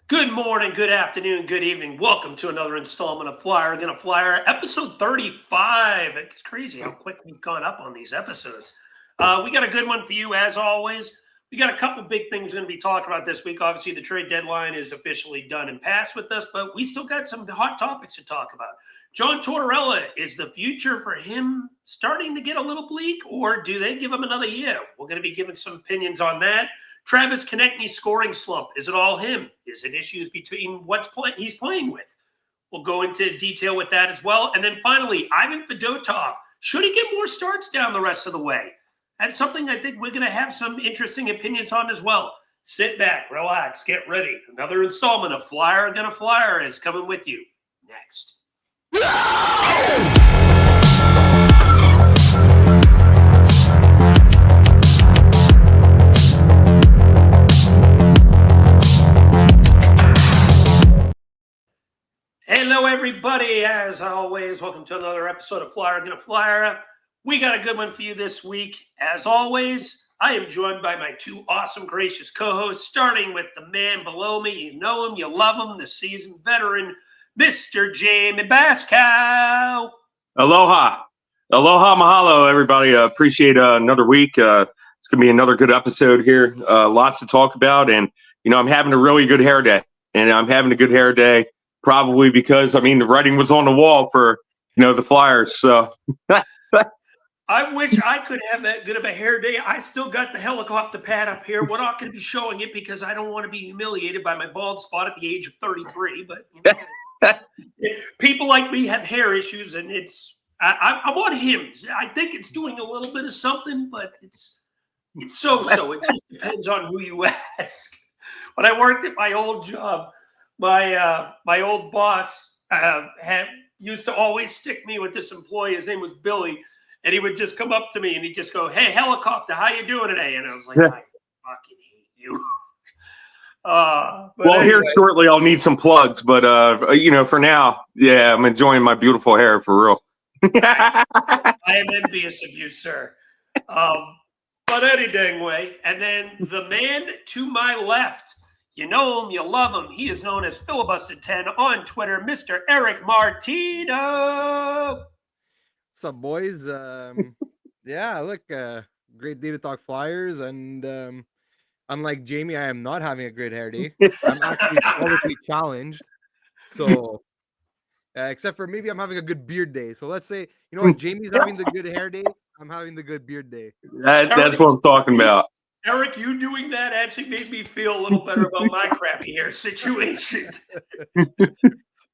Good morning, good afternoon, good evening. Welcome to another installment of Flyera, episode 35. It's crazy how quick we've gone up on these episodes. We got a good one for you, as always. We got a couple big things we're going to be talking about this week. Obviously, the trade deadline is officially done and passed with us, but we still got some hot topics to talk about. John Tortorella, is the future for him starting to get a little bleak, or do they give him another year? We're going to be giving some opinions on that. Travis Konecny scoring slump. Is it all him? Is it issues between he's playing with? We'll go into detail with that as well. And then finally, Ivan Fedotov. Should he get more starts down the rest of the way? That's something I think we're going to have some interesting opinions on as well. Sit back, relax, get ready. Another installment of Flyer Gonna Flyer is coming with you next. Hello, everybody. As always, welcome to another episode of Flyer Gonna Flyer. We got a good one for you this week. As always, I am joined by my two awesome, gracious co-hosts, starting with the man below me. You know him, you love him, the seasoned veteran, Mr. Jamey Bascow. Aloha. Aloha, mahalo, everybody. Appreciate another week. It's going to be another good episode here. Lots to talk about. And, I'm having a really good hair day. And I'm having a good hair day probably because, the writing was on the wall for, the Flyers. So I wish I could have that good of a hair day. I still got the helicopter pad up here. We're not going to be showing it because I don't want to be humiliated by my bald spot at the age of 33. But people like me have hair issues, and I'm on Hims. I think it's doing a little bit of something, but it's so-so. It just depends on who you ask. When I worked at my old job, my old boss used to always stick me with this employee. His name was Billy. And he would just come up to me and he'd just go, "Hey, helicopter, how you doing today?" And I was like, "I fucking hate you." Well, anyway. Here shortly, I'll need some plugs. But, for now, yeah, I'm enjoying my beautiful hair for real. I am envious of you, sir. But any dang way. And then the man to my left, you know him, you love him. He is known as Filibuster10 on Twitter, Mr. Eric Martino. What's up, boys? Yeah, look, great day to talk Flyers, and unlike Jamey, I am not having a great hair day. I'm actually publicly challenged. So, except for maybe I'm having a good beard day. So let's say, Jamey's having the good hair day. I'm having the good beard day. That's what I'm talking about. Eric, you doing that actually made me feel a little better about my crappy hair situation.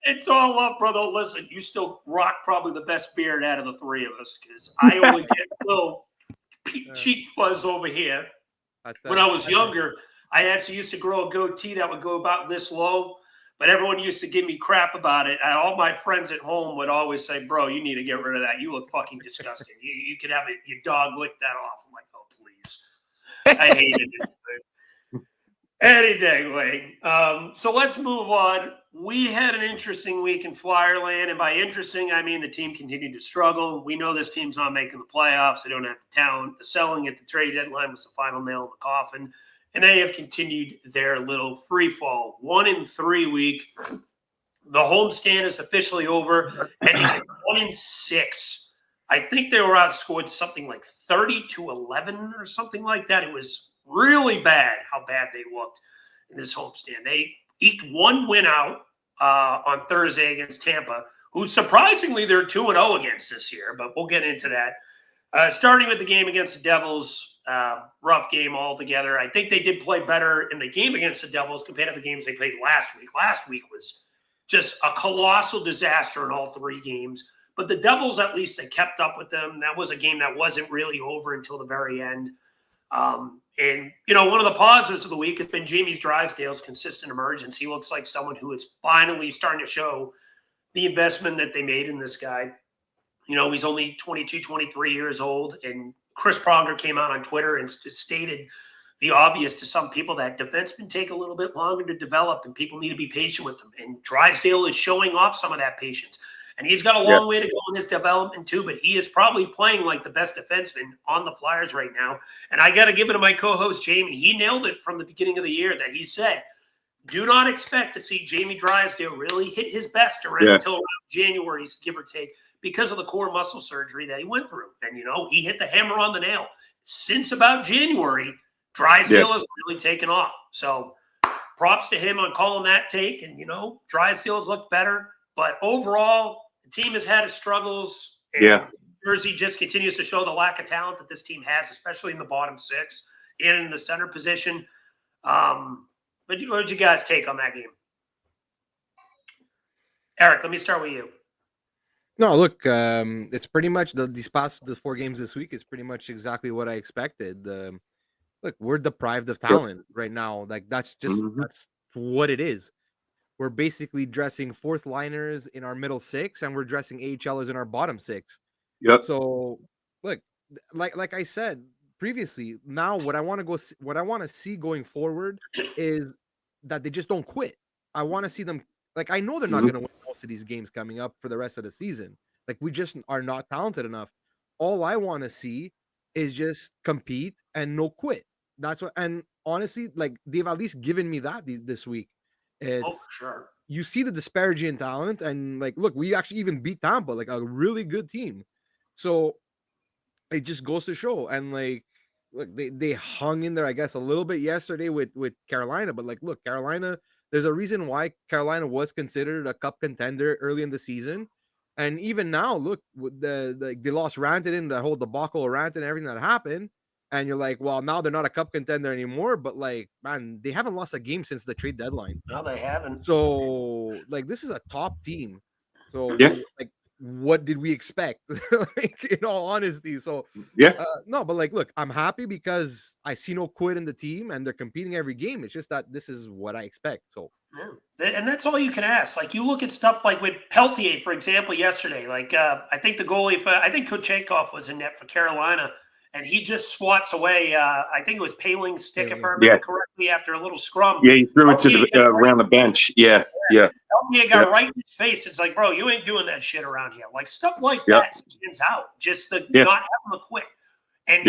It's all up, brother. Listen, you still rock probably the best beard out of the three of us because I only get a little cheek fuzz over here. When I was younger, I actually used to grow a goatee that would go about this low, but everyone used to give me crap about it. And all my friends at home would always say, "Bro, you need to get rid of that. You look fucking disgusting. You could have your dog lick that off." I'm like, "Oh, please." I hated it. Any day, way. So let's move on. We had an interesting week in Flyerland, and by interesting, I mean the team continued to struggle. We know this team's not making the playoffs. They don't have the talent. The selling at the trade deadline was the final nail in the coffin, and they have continued their little free fall. 1-3 week. The homestand is officially over, and 1-6. I think they were outscored something like 30-11 or something like that. It was really bad how bad they looked in this homestand. They eked one win out on Thursday against Tampa, who surprisingly they're 2-0 against this year, but we'll get into that. Starting with the game against the Devils, rough game altogether. I think they did play better in the game against the Devils compared to the games they played last week. Last week was just a colossal disaster in all three games. But the Devils, at least, they kept up with them. That was a game that wasn't really over until the very end. And, one of the positives of the week has been Jamey Drysdale's consistent emergence. He looks like someone who is finally starting to show the investment that they made in this guy. He's only 22, 23 years old. And Chris Pronger came out on Twitter and stated the obvious to some people that defensemen take a little bit longer to develop and people need to be patient with them. And Drysdale is showing off some of that patience. And he's got a long way to go in his development too, but he is probably playing like the best defenseman on the Flyers right now. And I got to give it to my co-host, Jamey. He nailed it from the beginning of the year that he said, do not expect to see Jamey Drysdale really hit his best until around January, give or take, because of the core muscle surgery that he went through. And, he hit the hammer on the nail. Since about January, Drysdale has really taken off. So props to him on calling that take. And, Drysdale's looked better. But overall, the team has had its struggles. And Jersey just continues to show the lack of talent that this team has, especially in the bottom six and in the center position. What did you guys take on that game? Eric, let me start with you. No, look, it's pretty much the 4 games this week is pretty much exactly what I expected. Look, we're deprived of talent right now. Like that's what it is. We're basically dressing fourth liners in our middle six, and we're dressing AHLers in our bottom six. Yep. So, look, like I said previously, now what I want to see going forward is that they just don't quit. I want to see them. Like, I know they're not going to win most of these games coming up for the rest of the season. Like, we just are not talented enough. All I want to see is just compete and no quit. That's what. And honestly, like, they've at least given me that this week. It's sure. You see the disparity in talent, and like, look, we actually even beat Tampa, like a really good team. So it just goes to show. And like, look, they hung in there, I guess, a little bit yesterday with Carolina. But like, look, Carolina. There's a reason why Carolina was considered a cup contender early in the season. And even now, look, with they lost Rantanen, the whole debacle of Rantanen, everything that happened. And you're like, well, now they're not a cup contender anymore. But like, man, they haven't lost a game since the trade deadline. No, they haven't. So like, this is a top team. So like, what did we expect? Like, in all honesty. So no, but like, look, I'm happy because I see no quit in the team and they're competing every game. It's just that this is what I expect. So and that's all you can ask. Like, you look at stuff like with Peltier, for example, yesterday. Like, I think the goalie, I think Kochenkov was in net for Carolina, and he just swats away. I think it was Paling's stick, if I remember correctly, after a little scrum. Yeah, he threw it to around the bench. Yeah. Peltier got right in his face. It's like, bro, you ain't doing that shit around here. Like, stuff like that stands out. Just the not having to quit. And,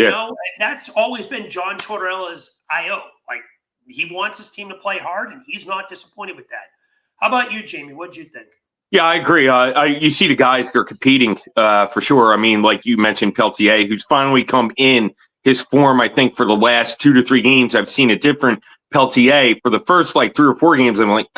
that's always been John Tortorella's IO. Like, he wants his team to play hard, and he's not disappointed with that. How about you, Jamey? What'd you think? Yeah, I agree. You see the guys, they're competing for sure. I mean, like you mentioned, Peltier, who's finally come in his form. I think for the last 2 to 3 games, I've seen a different Peltier. For the first like 3 or 4 games, I'm like,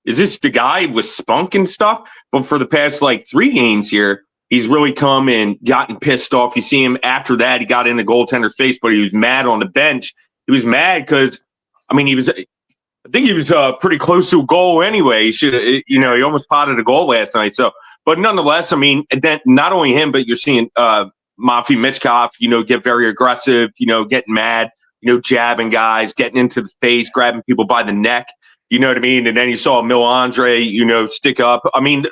is this the guy with spunk and stuff? But for the past like 3 games here, he's really come and gotten pissed off. You see him after that, he got in the goaltender's face, but he was mad on the bench. He was mad because, I mean, I think he was pretty close to a goal anyway. He almost potted a goal last night. So, but nonetheless, I mean, and then not only him, but you're seeing Matvei Michkov, get very aggressive, getting mad, jabbing guys, getting into the face, grabbing people by the neck. You know what I mean? And then you saw Mil Andre, stick up. I mean,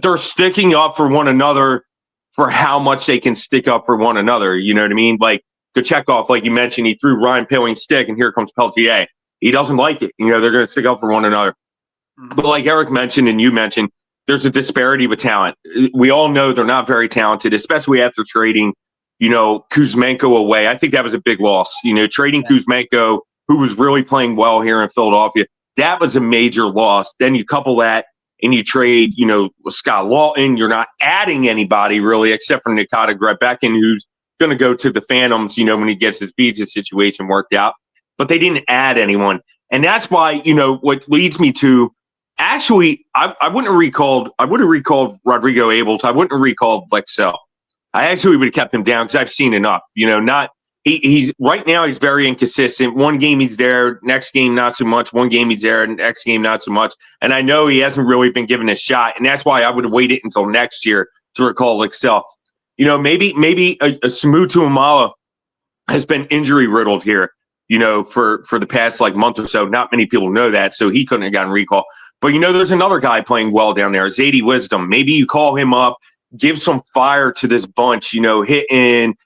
they're sticking up for one another for how much they can stick up for one another. You know what I mean? Like Kochenkov, like you mentioned, he threw Ryan Pilling's stick, and here comes Peltier. He doesn't like it. They're going to stick up for one another. But like Eric mentioned and you mentioned, there's a disparity with talent. We all know they're not very talented, especially after trading, Kuzmenko away. I think that was a big loss. Trading Kuzmenko, who was really playing well here in Philadelphia, that was a major loss. Then you couple that and you trade, Scott Lawton. You're not adding anybody really except for Nikita Grebekin, who's going to go to the Phantoms, when he gets his visa situation worked out. But they didn't add anyone. And that's why, what leads me to actually, I wouldn't have recalled Rodrigo Abels. I wouldn't have recalled Lexell. I actually would have kept him down because I've seen enough, he's right now, he's very inconsistent. One game he's there, next game, not so much. One game he's there, next game, not so much. And I know he hasn't really been given a shot. And that's why I would have waited until next year to recall Lexell. Maybe a Samu Tuamala has been injury riddled here. For the past like month or so. Not many people know that, so he couldn't have gotten recall. But there's another guy playing well down there, Zadie Wisdom. Maybe you call him up, give some fire to this bunch, hitting,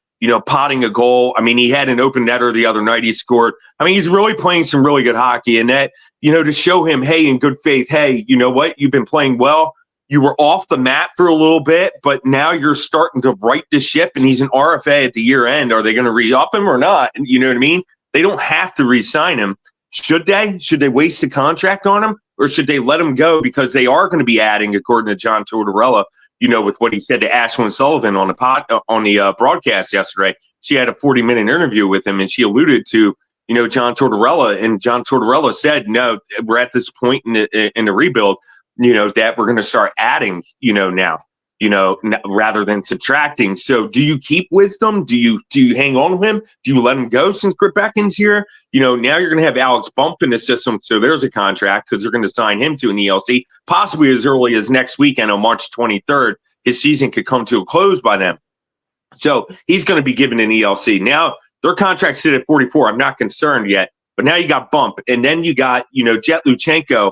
potting a goal. I mean, he had an open netter the other night. He scored. I mean, he's really playing some really good hockey. And that, to show him, hey, in good faith, hey, you know what? You've been playing well. You were off the map for a little bit, but now you're starting to right the ship, and he's an RFA at the year end. Are they going to re-up him or not? And you know what I mean? They don't have to re-sign him. Should they? Should they waste the contract on him, or should they let him go because they are going to be adding, according to John Tortorella, with what he said to Ashlyn Sullivan on the broadcast yesterday. She had a 40-minute interview with him, and she alluded to John Tortorella, and John Tortorella said, no, we're at this point in the rebuild, that we're going to start adding, now. Rather than subtracting. So do you keep Wisdom? Do you hang on to him? Do you let him go since Grip Beckin's here? Now you're going to have Alex Bump in the system. So there's a contract because they're going to sign him to an ELC, possibly as early as next weekend on March 23rd. His season could come to a close by then. So he's going to be given an ELC. Now their contract sit at 44. I'm not concerned yet, but now you got Bump. And then you got, Jet Luchenko,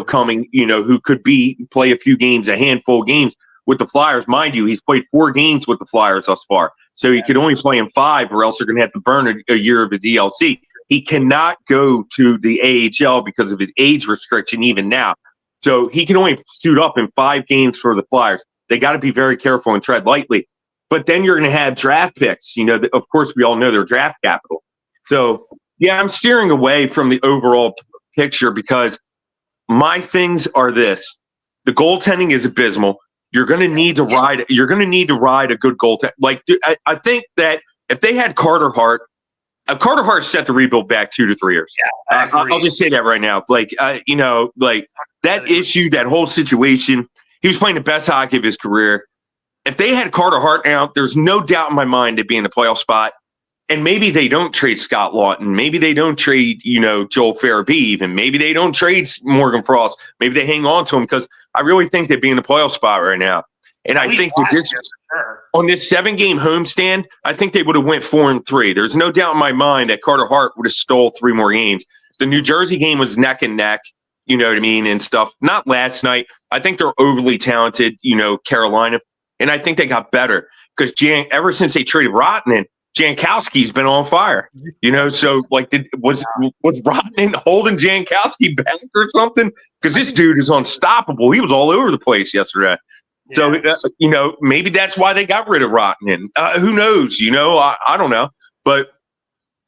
coming, who could play a handful of games with the Flyers. Mind you, he's played 4 games with the Flyers thus far. So he could only play in 5, or else they're going to have to burn a year of his ELC. He cannot go to the AHL because of his age restriction even now. So he can only suit up in 5 games for the Flyers. They got to be very careful and tread lightly. But then you're going to have draft picks. Of course, we all know their draft capital. So, yeah, I'm steering away from the overall picture because my things are this. The goaltending is abysmal. You're going to need to ride. You're going to need to ride a good goaltender. Like, I think that if they had Carter Hart set the rebuild back 2 to 3 years. Yeah, I'll just say that right now. Like, that issue, that whole situation. He was playing the best hockey of his career. If they had Carter Hart out, there's no doubt in my mind they'd be in the playoff spot. And maybe they don't trade Scott Lawton. Maybe they don't trade, Joel Farabee even. Maybe they don't trade Morgan Frost. Maybe they hang on to him because I really think they'd be in the playoff spot right now. And I think on this 7-game homestand, I think they would have went 4-3. There's no doubt in my mind that Carter Hart would have stole 3 more games. The New Jersey game was neck and neck, you know what I mean, and stuff. Not last night. I think they're overly talented, Carolina. And I think they got better because ever since they traded Rottinen, Jankowski's been on fire, so like was Rottinen holding Jankowski back or something? Because this dude is unstoppable. He was all over the place yesterday. Yeah. So, maybe that's why they got rid of Rottinen. Who knows? I don't know. But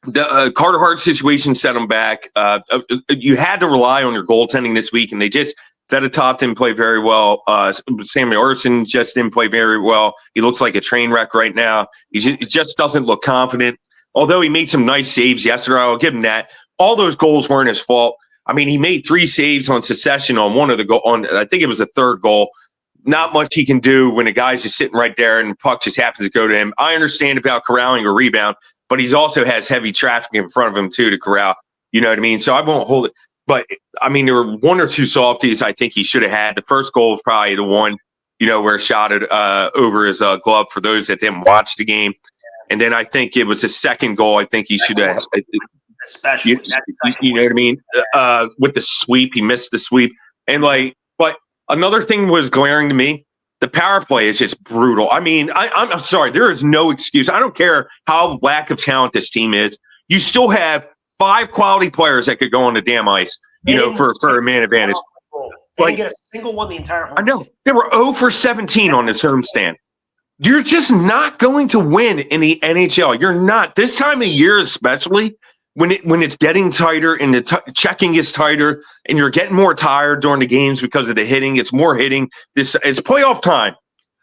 the Carter Hart situation set them back. You had to rely on your goaltending this week, and they just Fedotov didn't play very well. Samuel Ersson just didn't play very well. He looks like a train wreck right now. He just doesn't look confident. Although he made some nice saves yesterday, I'll give him that. All those goals weren't his fault. I mean, he made 3 saves on succession on one of the I think it was the 3rd goal. Not much he can do when a guy's just sitting right there and the puck just happens to go to him. I understand about corralling a rebound, but he's also has heavy traffic in front of him too to corral. You know what I mean? So I won't hold it. But, I mean, there were 1 or 2 softies I think he should have had. The first goal was probably the one, where it shot it over his glove for those that didn't watch the game. And then I think it was the second goal I think he should have. Especially. You know what I mean? With the sweep, he missed the sweep. And, but another thing was glaring to me. The power play is just brutal. I mean, I'm sorry. There is no excuse. I don't care how lack of talent this team is. You still have 5 quality players that could go on the damn ice, for a man advantage. They didn't get a single one the entire home. I know. They were 0 for 17 on this homestand. You're just not going to win in the NHL. You're not. This time of year especially, when it's getting tighter and the checking is tighter and you're getting more tired during the games because of the hitting. It's more hitting. It's playoff time.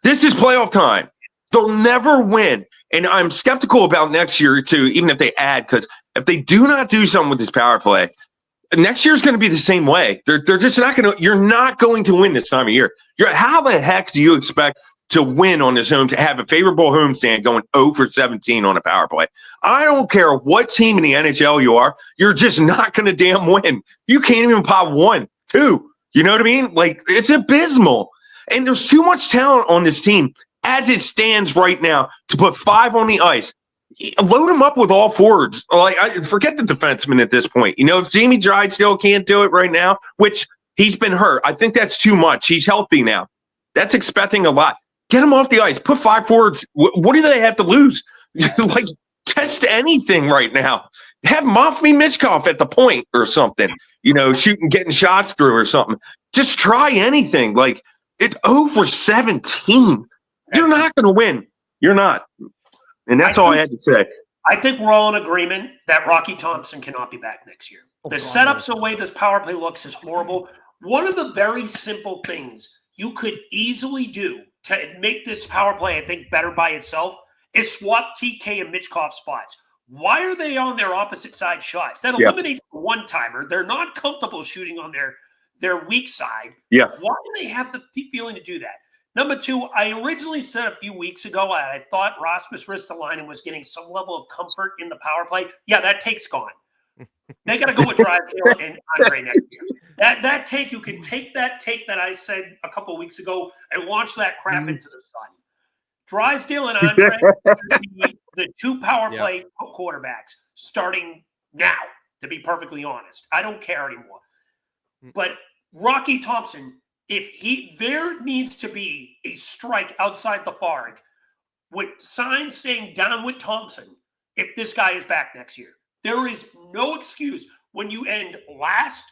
This is playoff time. They'll never win. And I'm skeptical about next year, too, even if they add, because if they do not do something with this power play, next year's going to be the same way. They're just not going to – you're not going to win this time of year. How the heck do you expect to win on this home, to have a favorable homestand going 0 for 17 on a power play? I don't care what team in the NHL you are. You're just not going to damn win. You can't even pop 1, 2. You know what I mean? Like, it's abysmal. And there's too much talent on this team as it stands right now to put 5 on the ice. Load them up with all forwards. Like, I forget the defenseman at this point. If Jamey Drysdale can't do it right now, which he's been hurt, I think that's too much. He's healthy now. That's expecting a lot. Get him off the ice. Put 5 forwards. What do they have to lose? Like, test anything right now. Have Mafmi Michkov at the point or something. Shooting, getting shots through or something. Just try anything. Like, it's 0 for 17. You're not going to win. You're not. And that's all I had to say. I think we're all in agreement that Rocky Thompson cannot be back next year. The setups, the way this power play looks is horrible. One of the very simple things you could easily do to make this power play, I think, better by itself is swap TK and Mitchkoff spots. Why are they on their opposite side shots? That eliminates the one-timer. They're not comfortable shooting on their weak side. Yeah. Why do they have the feeling to do that? Number two, I originally said a few weeks ago I thought Rasmus Ristolainen was getting some level of comfort in the power play. Yeah, that take's gone. They got to go with Drysdale and Andre next year. That take, you can take that take that I said a couple of weeks ago and launch that crap into the sun. Drysdale and Andre should be the two power play quarterbacks starting now, to be perfectly honest. I don't care anymore. But Rocky Thompson, there needs to be a strike outside the Farg with signs saying down with Thompson if this guy is back next year. There is no excuse when you end last,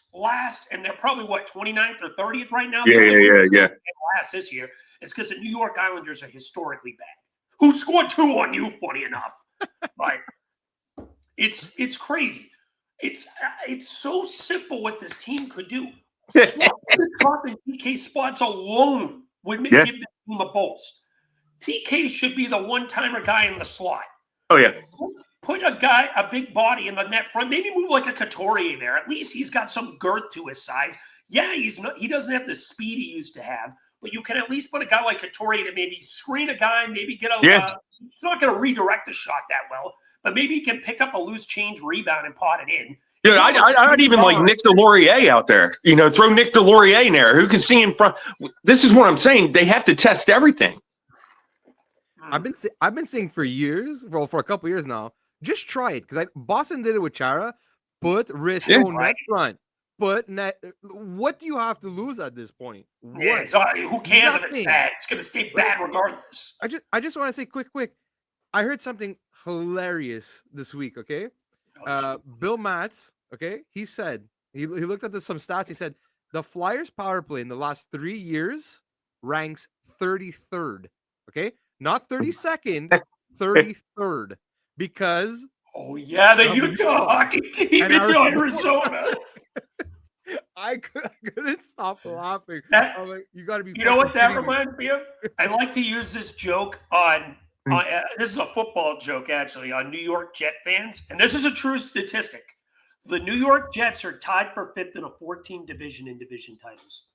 and they're probably, 29th or 30th right now? Yeah. Last this year. It's because the New York Islanders are historically bad. Who scored 2 on you, funny enough. But it's crazy. It's so simple what this team could do. Swap the top and TK spots alone would give the team a boost. TK should be the one-timer guy in the slot. Oh, yeah. Put a big body in the net front. Maybe move like a Couturier there. At least he's got some girth to his size. Yeah, he doesn't have the speed he used to have, but you can at least put a guy like Couturier to maybe screen a guy, maybe get a he's not going to redirect the shot that well, but maybe he can pick up a loose change rebound and pot it in. Dude, I'd even like Nick Delorier out there. Throw Nick Delorier in there. Who can see in front? This is what I'm saying. They have to test everything. I've been saying for years, for a couple years now, just try it, because Boston did it with Chara. Put Risto net front. What do you have to lose at this point? Yeah, who cares if it's bad? It's going to stay bad regardless. I just want to say quick. I heard something hilarious this week. Okay, Bill Matz. Okay, he said he looked at some stats. He said the Flyers power play in the last 3 years ranks 33rd. Okay, not 32nd, 33rd. Because the Utah hockey team in Arizona. I couldn't stop laughing. I'm like, you got to be. You know what that reminds me of? I like to use this joke on this is a football joke actually on New York Jet fans, and this is a true statistic. The New York Jets are tied for 5th in a 14 division titles.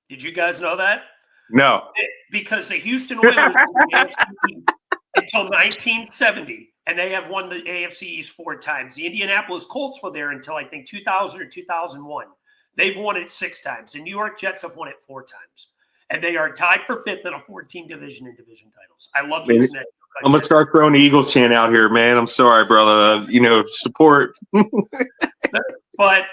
Did you guys know that? No. Because the Houston Oilers were the AFC East until 1970, and they have won the AFC East 4 times. The Indianapolis Colts were there until I think 2000 or 2001. They've won it 6 times. The New York Jets have won it 4 times. And they are tied for 5th in a 14 division titles. I love using that. I'm going to start throwing the Eagles chant out here, man. I'm sorry, brother. Support. But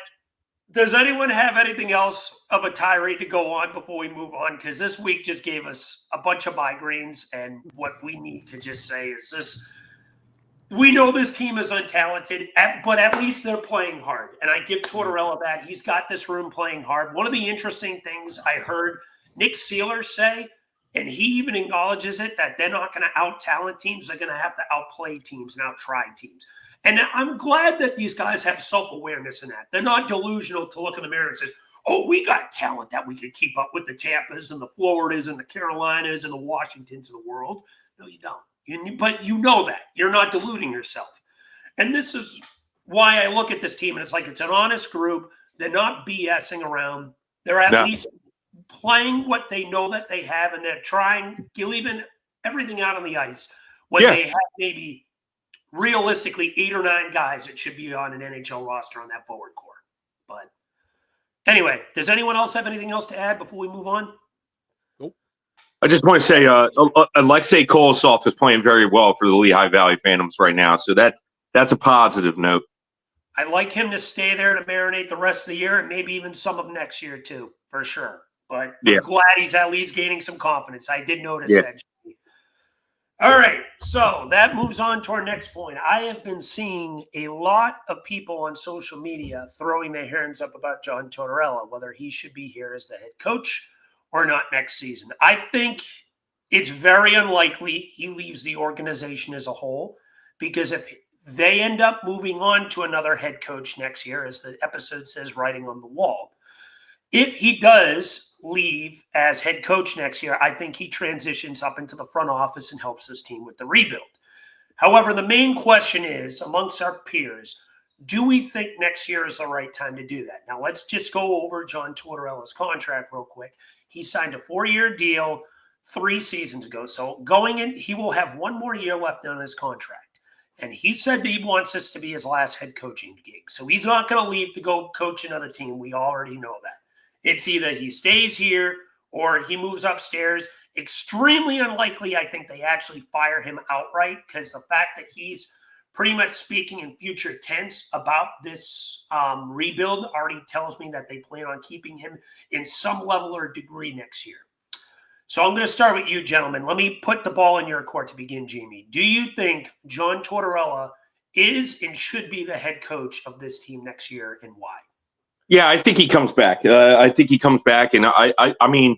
does anyone have anything else of a tirade to go on before we move on? Because this week just gave us a bunch of migraines, and what we need to just say is this. We know this team is untalented, but at least they're playing hard. And I give Tortorella that. He's got this room playing hard. One of the interesting things I heard Nick Seeler say, and he even acknowledges it, that they're not going to out-talent teams. They're going to have to outplay teams and out-try teams. And I'm glad that these guys have self-awareness in that. They're not delusional to look in the mirror and say, oh, we got talent that we could keep up with the Tampas and the Floridas and the Carolinas and the Washingtons of the world. No, you don't. But you know that. You're not deluding yourself. And this is why I look at this team, and it's like it's an honest group. They're not BSing around. They're at least playing what they know that they have, and they're trying, leaving everything out on the ice when they have maybe realistically 8 or 9 guys that should be on an NHL roster on that forward core. But anyway, does anyone else have anything else to add before we move on? Nope. I just want to say Alexei Kolosov is playing very well for the Lehigh Valley Phantoms right now, so that's a positive note. I like him to stay there to marinate the rest of the year and maybe even some of next year too, for sure. But I'm glad he's at least gaining some confidence. I did notice that. All right, so that moves on to our next point. I have been seeing a lot of people on social media throwing their hands up about John Tortorella, whether he should be here as the head coach or not next season. I think it's very unlikely he leaves the organization as a whole. because if they end up moving on to another head coach next year, as the episode says, writing on the wall, if he does leave as head coach next year, I think he transitions up into the front office and helps his team with the rebuild. However, the main question is, amongst our peers, do we think next year is the right time to do that? Now, let's just go over John Tortorella's contract real quick. He signed a 4-year deal 3 seasons ago. So going in, he will have 1 more year left on his contract. And he said that he wants this to be his last head coaching gig. So he's not going to leave to go coach another team. We already know that. It's either he stays here or he moves upstairs. Extremely unlikely, I think, they actually fire him outright, because the fact that he's pretty much speaking in future tense about this rebuild already tells me that they plan on keeping him in some level or degree next year. So I'm going to start with you, gentlemen. Let me put the ball in your court to begin, Jamey. Do you think John Tortorella is and should be the head coach of this team next year, and why? Yeah, I think he comes back. I think he comes back, and I mean,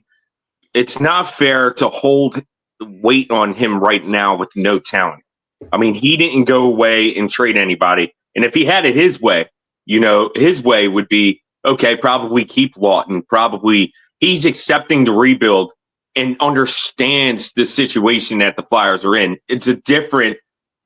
it's not fair to hold weight on him right now with no talent. I mean, he didn't go away and trade anybody. And if he had it his way, his way would be, okay, probably keep Lawton. Probably he's accepting the rebuild and understands the situation that the Flyers are in. It's a different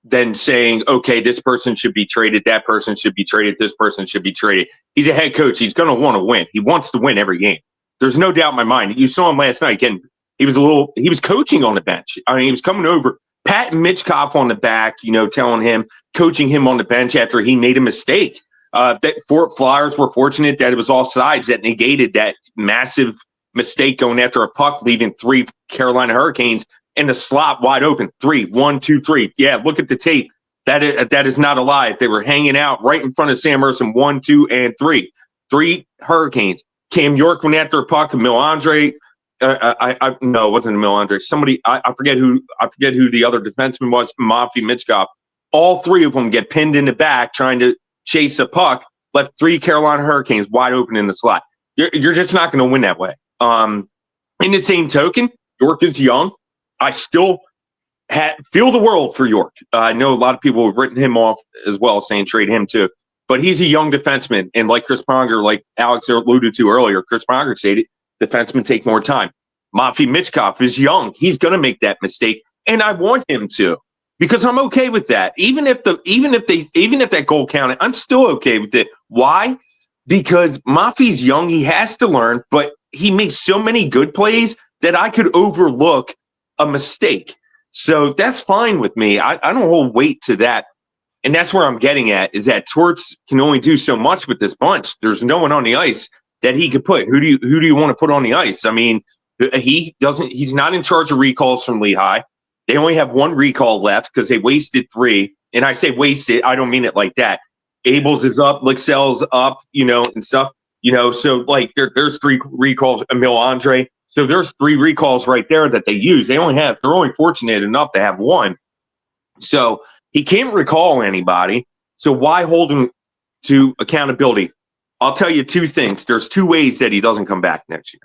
than saying, okay, this person should be traded, that person should be traded, this person should be traded. He's a head coach. He's going to want to win. He wants to win every game. There's no doubt in my mind. You saw him last night. Again, he was coaching on the bench. I mean, he was coming over, patting Mitchkov on the back, telling him, coaching him on the bench after he made a mistake. That Flyers were fortunate that it was offsides that negated that massive mistake going after a puck, leaving 3 Carolina Hurricanes in the slot wide open. 3, 1, 2, 3. Yeah, look at the tape. That is not a lie. They were hanging out right in front of Sam Ersson. 1, 2, and 3. 3 Hurricanes. Cam York went after a puck. Milandre. No, it wasn't Milandre. Somebody. I forget who the other defenseman was. Mafi Mitchkov. All 3 of them get pinned in the back trying to chase a puck. Left 3 Carolina Hurricanes wide open in the slot. You're just not going to win that way. In the same token, York is young. I still feel the world for York. I know a lot of people have written him off as well, saying trade him too. But he's a young defenseman. And like Chris Pronger, like Alex alluded to earlier, Chris Pronger stated, defensemen take more time. Mafi Mitchkov is young. He's going to make that mistake. And I want him to, because I'm okay with that. Even if that goal counted, I'm still okay with it. Why? Because Mafi's young. He has to learn, but he makes so many good plays that I could overlook a mistake. So that's fine with me. I don't hold weight to that. And that's where I'm getting at, is that Torts can only do so much with this bunch. There's no one on the ice that he could put. Who do you want to put on the ice? I mean, he's not in charge of recalls from Lehigh. They only have 1 recall left because they wasted 3. And I say wasted, I don't mean it like that. Abels is up, Lixell's up, and stuff. So like there's 3 recalls, Emil Andre. So there's 3 recalls right there that they use. They're only fortunate enough to have 1. So he can't recall anybody. So why hold him to accountability? I'll tell you 2 things. There's 2 ways that he doesn't come back next year.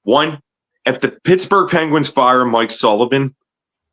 1, if the Pittsburgh Penguins fire Mike Sullivan,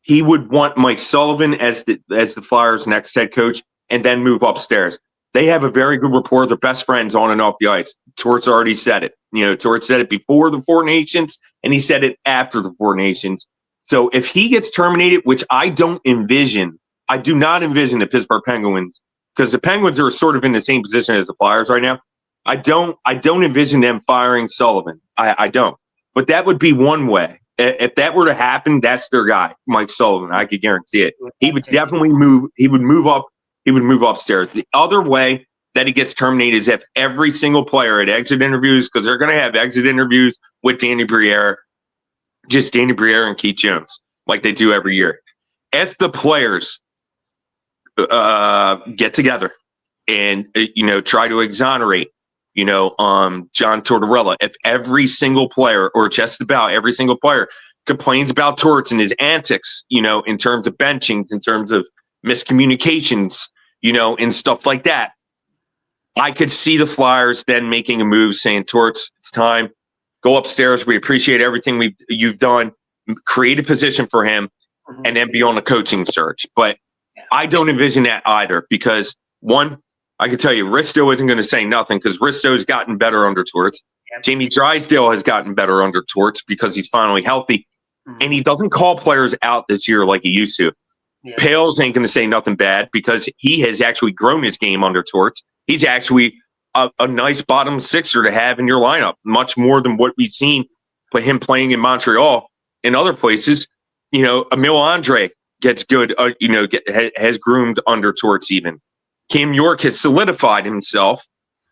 he would want Mike Sullivan as the Flyers' next head coach and then move upstairs. They have a very good rapport. They're best friends on and off the ice. Torts already said it. Torts said it before the 4 Nations, and he said it after the 4 Nations. So if he gets terminated, which I do not envision the Pittsburgh Penguins, because the Penguins are sort of in the same position as the Flyers right now. I don't envision them firing Sullivan. I don't. But that would be one way. If that were to happen, that's their guy, Mike Sullivan. I could guarantee it. He would definitely move. He would move up. He would move upstairs. The other way that he gets terminated is if every single player at exit interviews, because they're going to have exit interviews with Danny Briere, just Danny Briere and Keith Jones, like they do every year. If the players get together and try to exonerate John Tortorella, if every single player, or just about every single player, complains about Torts and his antics, in terms of benchings, in terms of miscommunications, and stuff like that, I could see the Flyers then making a move saying, Torts, it's time, go upstairs. We appreciate everything you've done. Create a position for him and then be on a coaching search. But I don't envision that either because one, I can tell you, Risto isn't going to say nothing because Risto's gotten better under Torts. Yep. Jamie Drysdale has gotten better under Torts because he's finally healthy. And he doesn't call players out this year like he used to. Yeah. Pales ain't going to say nothing bad because he has actually grown his game under Torts. He's actually a nice bottom sixer to have in your lineup, much more than what we've seen by him playing in Montreal. In other places, Emil Andre gets good, has groomed under Torts even. Cam York has solidified himself.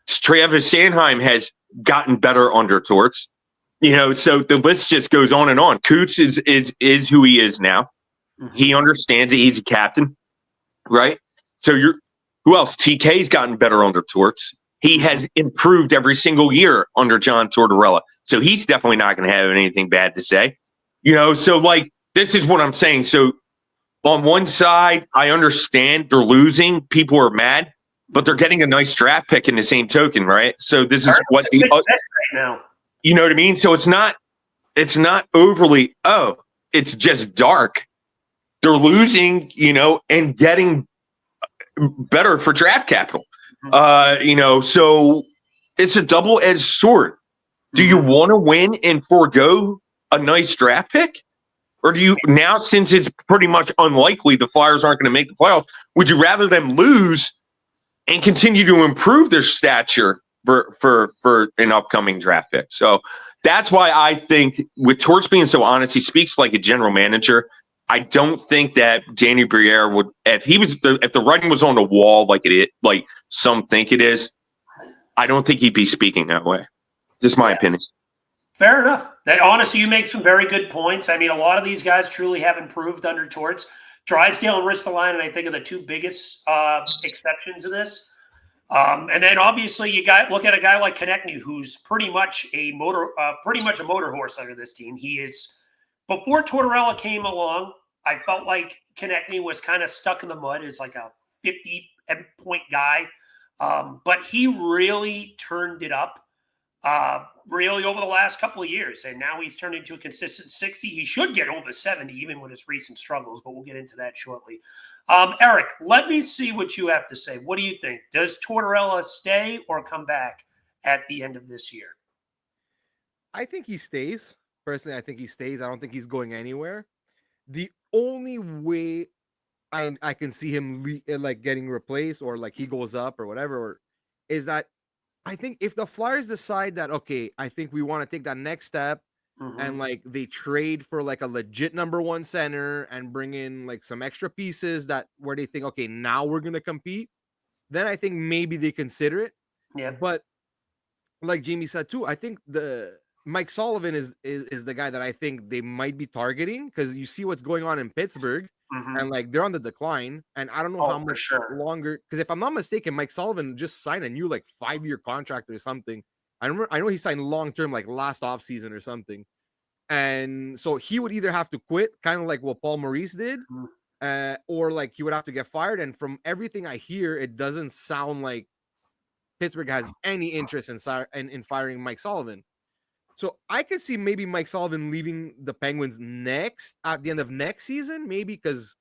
Travis Sanheim has gotten better under Torts. So the list just goes on and on. Coots is who he is now. Mm-hmm. He understands it. He's a captain, right? So who else? TK's gotten better under Torts. He has improved every single year under John Tortorella. So he's definitely not going to have anything bad to say. So like this is what I'm saying. So on one side, I understand they're losing. People are mad, but they're getting a nice draft pick in the same token, right? So this is what the right now. You know what I mean? So it's not overly, it's just dark. They're losing, and getting better for draft capital. So it's a double-edged sword. Do you want to win and forego a nice draft pick? Or do you now, since it's pretty much unlikely the Flyers aren't going to make the playoffs, would you rather them lose and continue to improve their stature for an upcoming draft pick? So that's why I think with Torts being so honest, he speaks like a general manager. I don't think that Danny Briere would, if the writing was on the wall like some think it is, I don't think he'd be speaking that way. Just my opinion. Fair enough. Honestly, you make some very good points. I mean, a lot of these guys truly have improved under Torts. Drysdale and Ristolainen, I think, are the two biggest exceptions to this. And then obviously you look at a guy like Konecny, who's pretty much a motor horse under this team. He is, before Tortorella came along, I felt like Konecny was kind of stuck in the mud as like a 50-point guy. But he really turned it up really over the last couple of years. And now he's turned into a consistent 60. He should get over 70, even with his recent struggles, but we'll get into that shortly. Eric, let me see what you have to say. What do you think? Does Tortorella stay or come back at the end of this year? I think he stays. Personally, I think he stays. I don't think he's going anywhere. The only way I can see him getting replaced or like he goes up or whatever is that I think if the Flyers decide that, okay, I think we want to take that next step and like they trade for like a legit number one center and bring in like some extra pieces where they think, okay, now we're going to compete, then I think maybe they consider it. Yeah. But like Jamie said too, I think Mike Sullivan is the guy that I think they might be targeting because you see what's going on in Pittsburgh and like they're on the decline. And I don't know how much longer, because if I'm not mistaken, Mike Sullivan just signed a new like 5-year contract or something. I know he signed long-term like last offseason or something. And so he would either have to quit, kind of like what Paul Maurice did, or like he would have to get fired. And from everything I hear, it doesn't sound like Pittsburgh has any interest in firing Mike Sullivan. So I could see maybe Mike Sullivan leaving the Penguins at the end of next season, maybe because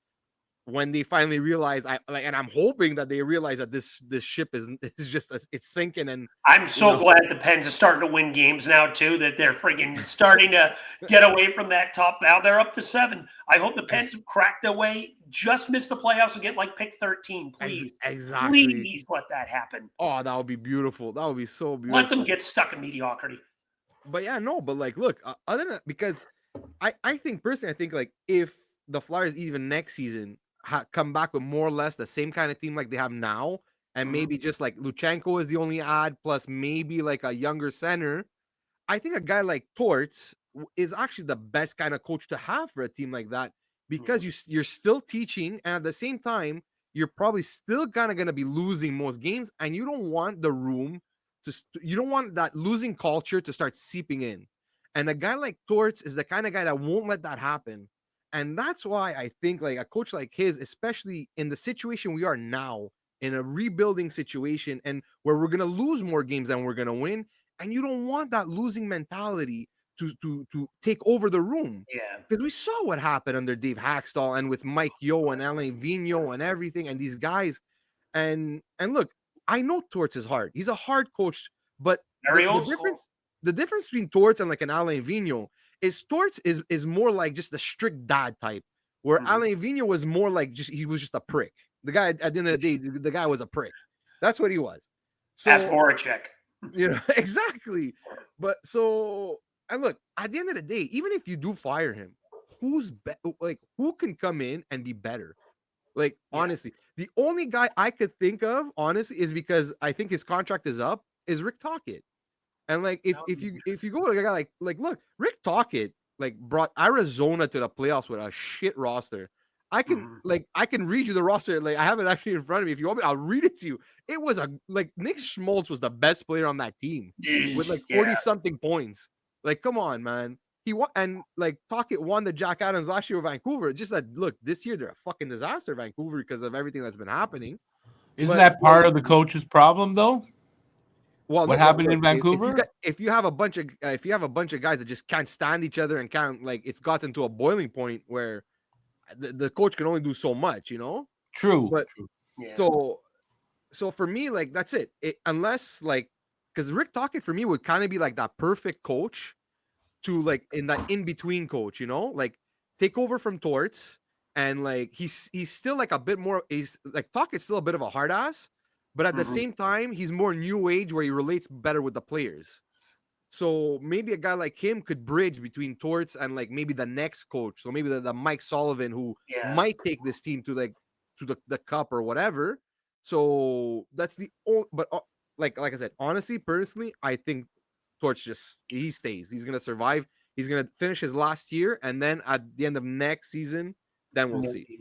when they finally realize, and I'm hoping that they realize that this ship is just it's sinking. And I'm so glad the Pens are starting to win games now too. That they're freaking starting to get away from that top. Now they're up to 7. I hope the Pens crack their way, just miss the playoffs and get like pick 13, please. Exactly. Please let that happen. Oh, that would be beautiful. That would be so beautiful. Let them get stuck in mediocrity. But yeah, no, but like, look, other than that, because I think personally, I think like if the Flyers even next season come back with more or less the same kind of team like they have now, and maybe just like Luchenko is the only add, plus maybe like a younger center, I think a guy like Torts is actually the best kind of coach to have for a team like that because you're still teaching, and at the same time, you're probably still kind of going to be losing most games, and you don't want the room you don't want that losing culture to start seeping in. And a guy like Torts is the kind of guy that won't let that happen. And that's why I think like a coach like his, especially in the situation we are now, in a rebuilding situation and where we're going to lose more games than we're going to win. And you don't want that losing mentality to take over the room. Yeah. Because we saw what happened under Dave Haxtell and with Mike Yo and Alain Vigneault and everything and these guys. And look, I know Torts is hard. He's a hard coach, but Very the old school. difference between Torts and like an Alain Vigneault is Torts is more like just a strict dad type, where Alain Vigneault was more like he was just a prick. The guy at the end of the day, the guy was a prick. That's what he was. So, Ask Voracek. Exactly. But so, and look, at the end of the day, even if you do fire him, who can come in and be better? Like, honestly, the only guy I could think of, honestly, is because I think his contract is up, is Rick Tocchet. And like, if you go to a guy like look, Rick Tocchet like brought Arizona to the playoffs with a shit roster. I can read you the roster. Like, I have it actually in front of me. If you want me, I'll read it to you. It was Nick Schmaltz was the best player on that team with like 40 something points. Like, come on, man. He won, and like Tocchet won the Jack Adams last year with Vancouver. Just that, look, this year they're a fucking disaster, Vancouver, because of everything that's been happening. Isn't that part of the coach's problem, though? Well, what happened in Vancouver? If you have a bunch of guys that just can't stand each other and can't, like, it's gotten to a boiling point where the coach can only do so much, you know. True. But so for me, like, that's it. Unless, like, because Rick Tocchet for me would kind of be like that perfect coach to, like, in that in between coach, you know, like take over from Torts, and like he's still like a bit more. He's like Tocchet's still a bit of a hard ass, but at the same time he's more new age where he relates better with the players. So maybe a guy like him could bridge between Torts and like maybe the next coach. So maybe the Mike Sullivan who might take this team to the cup or whatever. So that's the only. But like I said, honestly, personally, I think Torts he stays. He's gonna survive. He's gonna finish his last year, and then at the end of next season, then we'll see.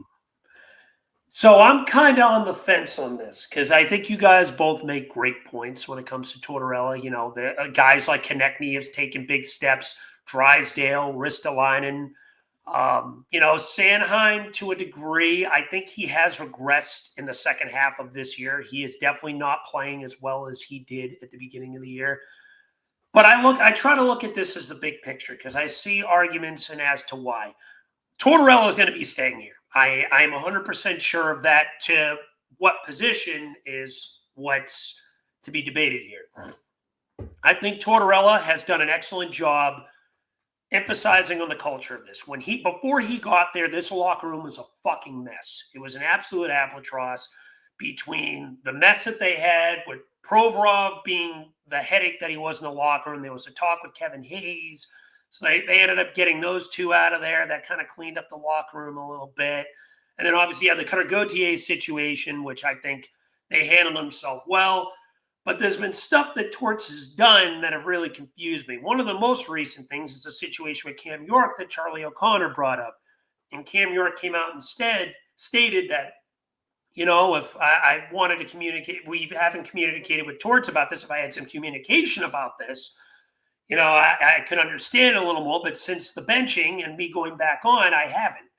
So I'm kind of on the fence on this because I think you guys both make great points when it comes to Tortorella. You know, the guys like Konecny has taken big steps. Drysdale, Ristolainen, you know, Sanheim to a degree. I think he has regressed in the second half of this year. He is definitely not playing as well as he did at the beginning of the year. But I try to look at this as the big picture because I see arguments and as to why. Tortorella is going to be staying here. I'm 100% sure of that. To what position is what's to be debated here. I think Tortorella has done an excellent job emphasizing on the culture of this. Before he got there, this locker room was a fucking mess. It was an absolute albatross between the mess that they had with Provorov being the headache that he was in the locker room. There was a talk with Kevin Hayes. So they ended up getting those two out of there. That kind of cleaned up the locker room a little bit. And then obviously you have the Cutter Gauthier situation, which I think they handled themselves well. But there's been stuff that Torts has done that have really confused me. One of the most recent things is a situation with Cam York that Charlie O'Connor brought up. And Cam York came out instead, stated that, you know, if I wanted to communicate, we haven't communicated with Torts about this. If I had some communication about this, you know, I could understand a little more, but since the benching and me going back on, I haven't.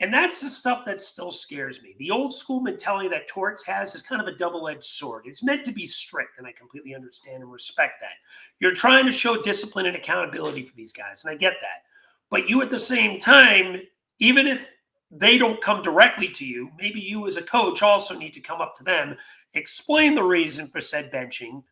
And that's the stuff that still scares me. The old school mentality that Torts has is kind of a double-edged sword. It's meant to be strict, and I completely understand and respect that. You're trying to show discipline and accountability for these guys, and I get that. But you, at the same time, even if they don't come directly to you, maybe you as a coach also need to come up to them, explain the reason for said benching,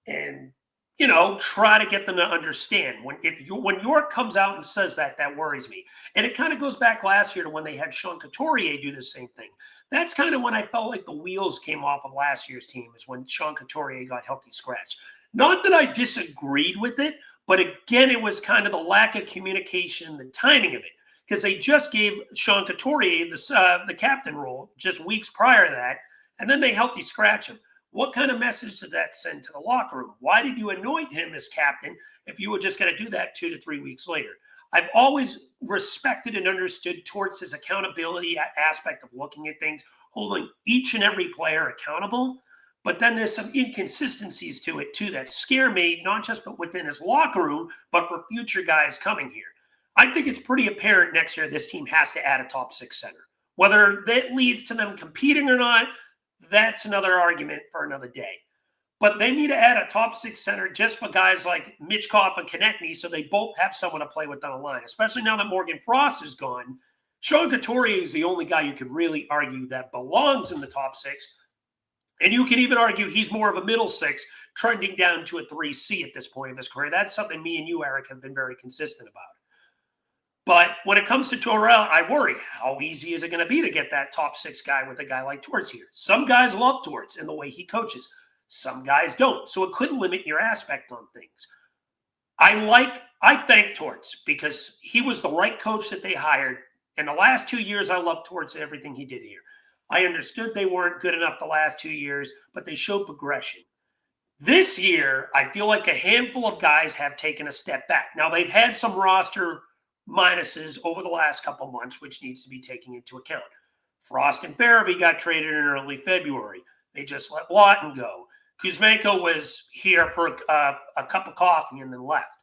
and you know, try to get them to understand. When York comes out and says that worries me. And it kind of goes back last year to when they had Sean Couturier do the same thing. That's kind of when I felt like the wheels came off of last year's team, is when Sean Couturier got healthy scratch. Not that I disagreed with it, but again, it was kind of the lack of communication, the timing of it. Because they just gave Sean Couturier the captain role just weeks prior to that, and then they healthy scratch him. What kind of message did that send to the locker room? Why did you anoint him as captain if you were just going to do that 2 to 3 weeks later? I've always respected and understood Torts' his accountability aspect of looking at things, holding each and every player accountable. But then there's some inconsistencies to it, too, that scare me, not just but within his locker room, but for future guys coming here. I think it's pretty apparent next year this team has to add a top 6 center. Whether that leads to them competing or not, that's another argument for another day. But they need to add a top 6 center just for guys like Mitchkoff and Konecny, so they both have someone to play with on the line, especially now that Morgan Frost is gone. Sean Couturier is the only guy you could really argue that belongs in the top 6. And you can even argue he's more of a middle 6, trending down to a 3C at this point of his career. That's something me and you, Eric, have been very consistent about. But when it comes to Tortorella, I worry, how easy is it going to be to get that top 6 guy with a guy like Torts here? Some guys love Torts and the way he coaches. Some guys don't. So it could limit your aspect on things. I thank Torts because he was the right coach that they hired. In the last 2 years, I loved Torts and everything he did here. I understood they weren't good enough the last 2 years, but they showed progression. This year, I feel like a handful of guys have taken a step back. Now, they've had some roster minuses over the last couple months, which needs to be taken into account. Frost and Farabee got traded in early February. They just let Lawton go. Kuzmenko was here for a cup of coffee and then left.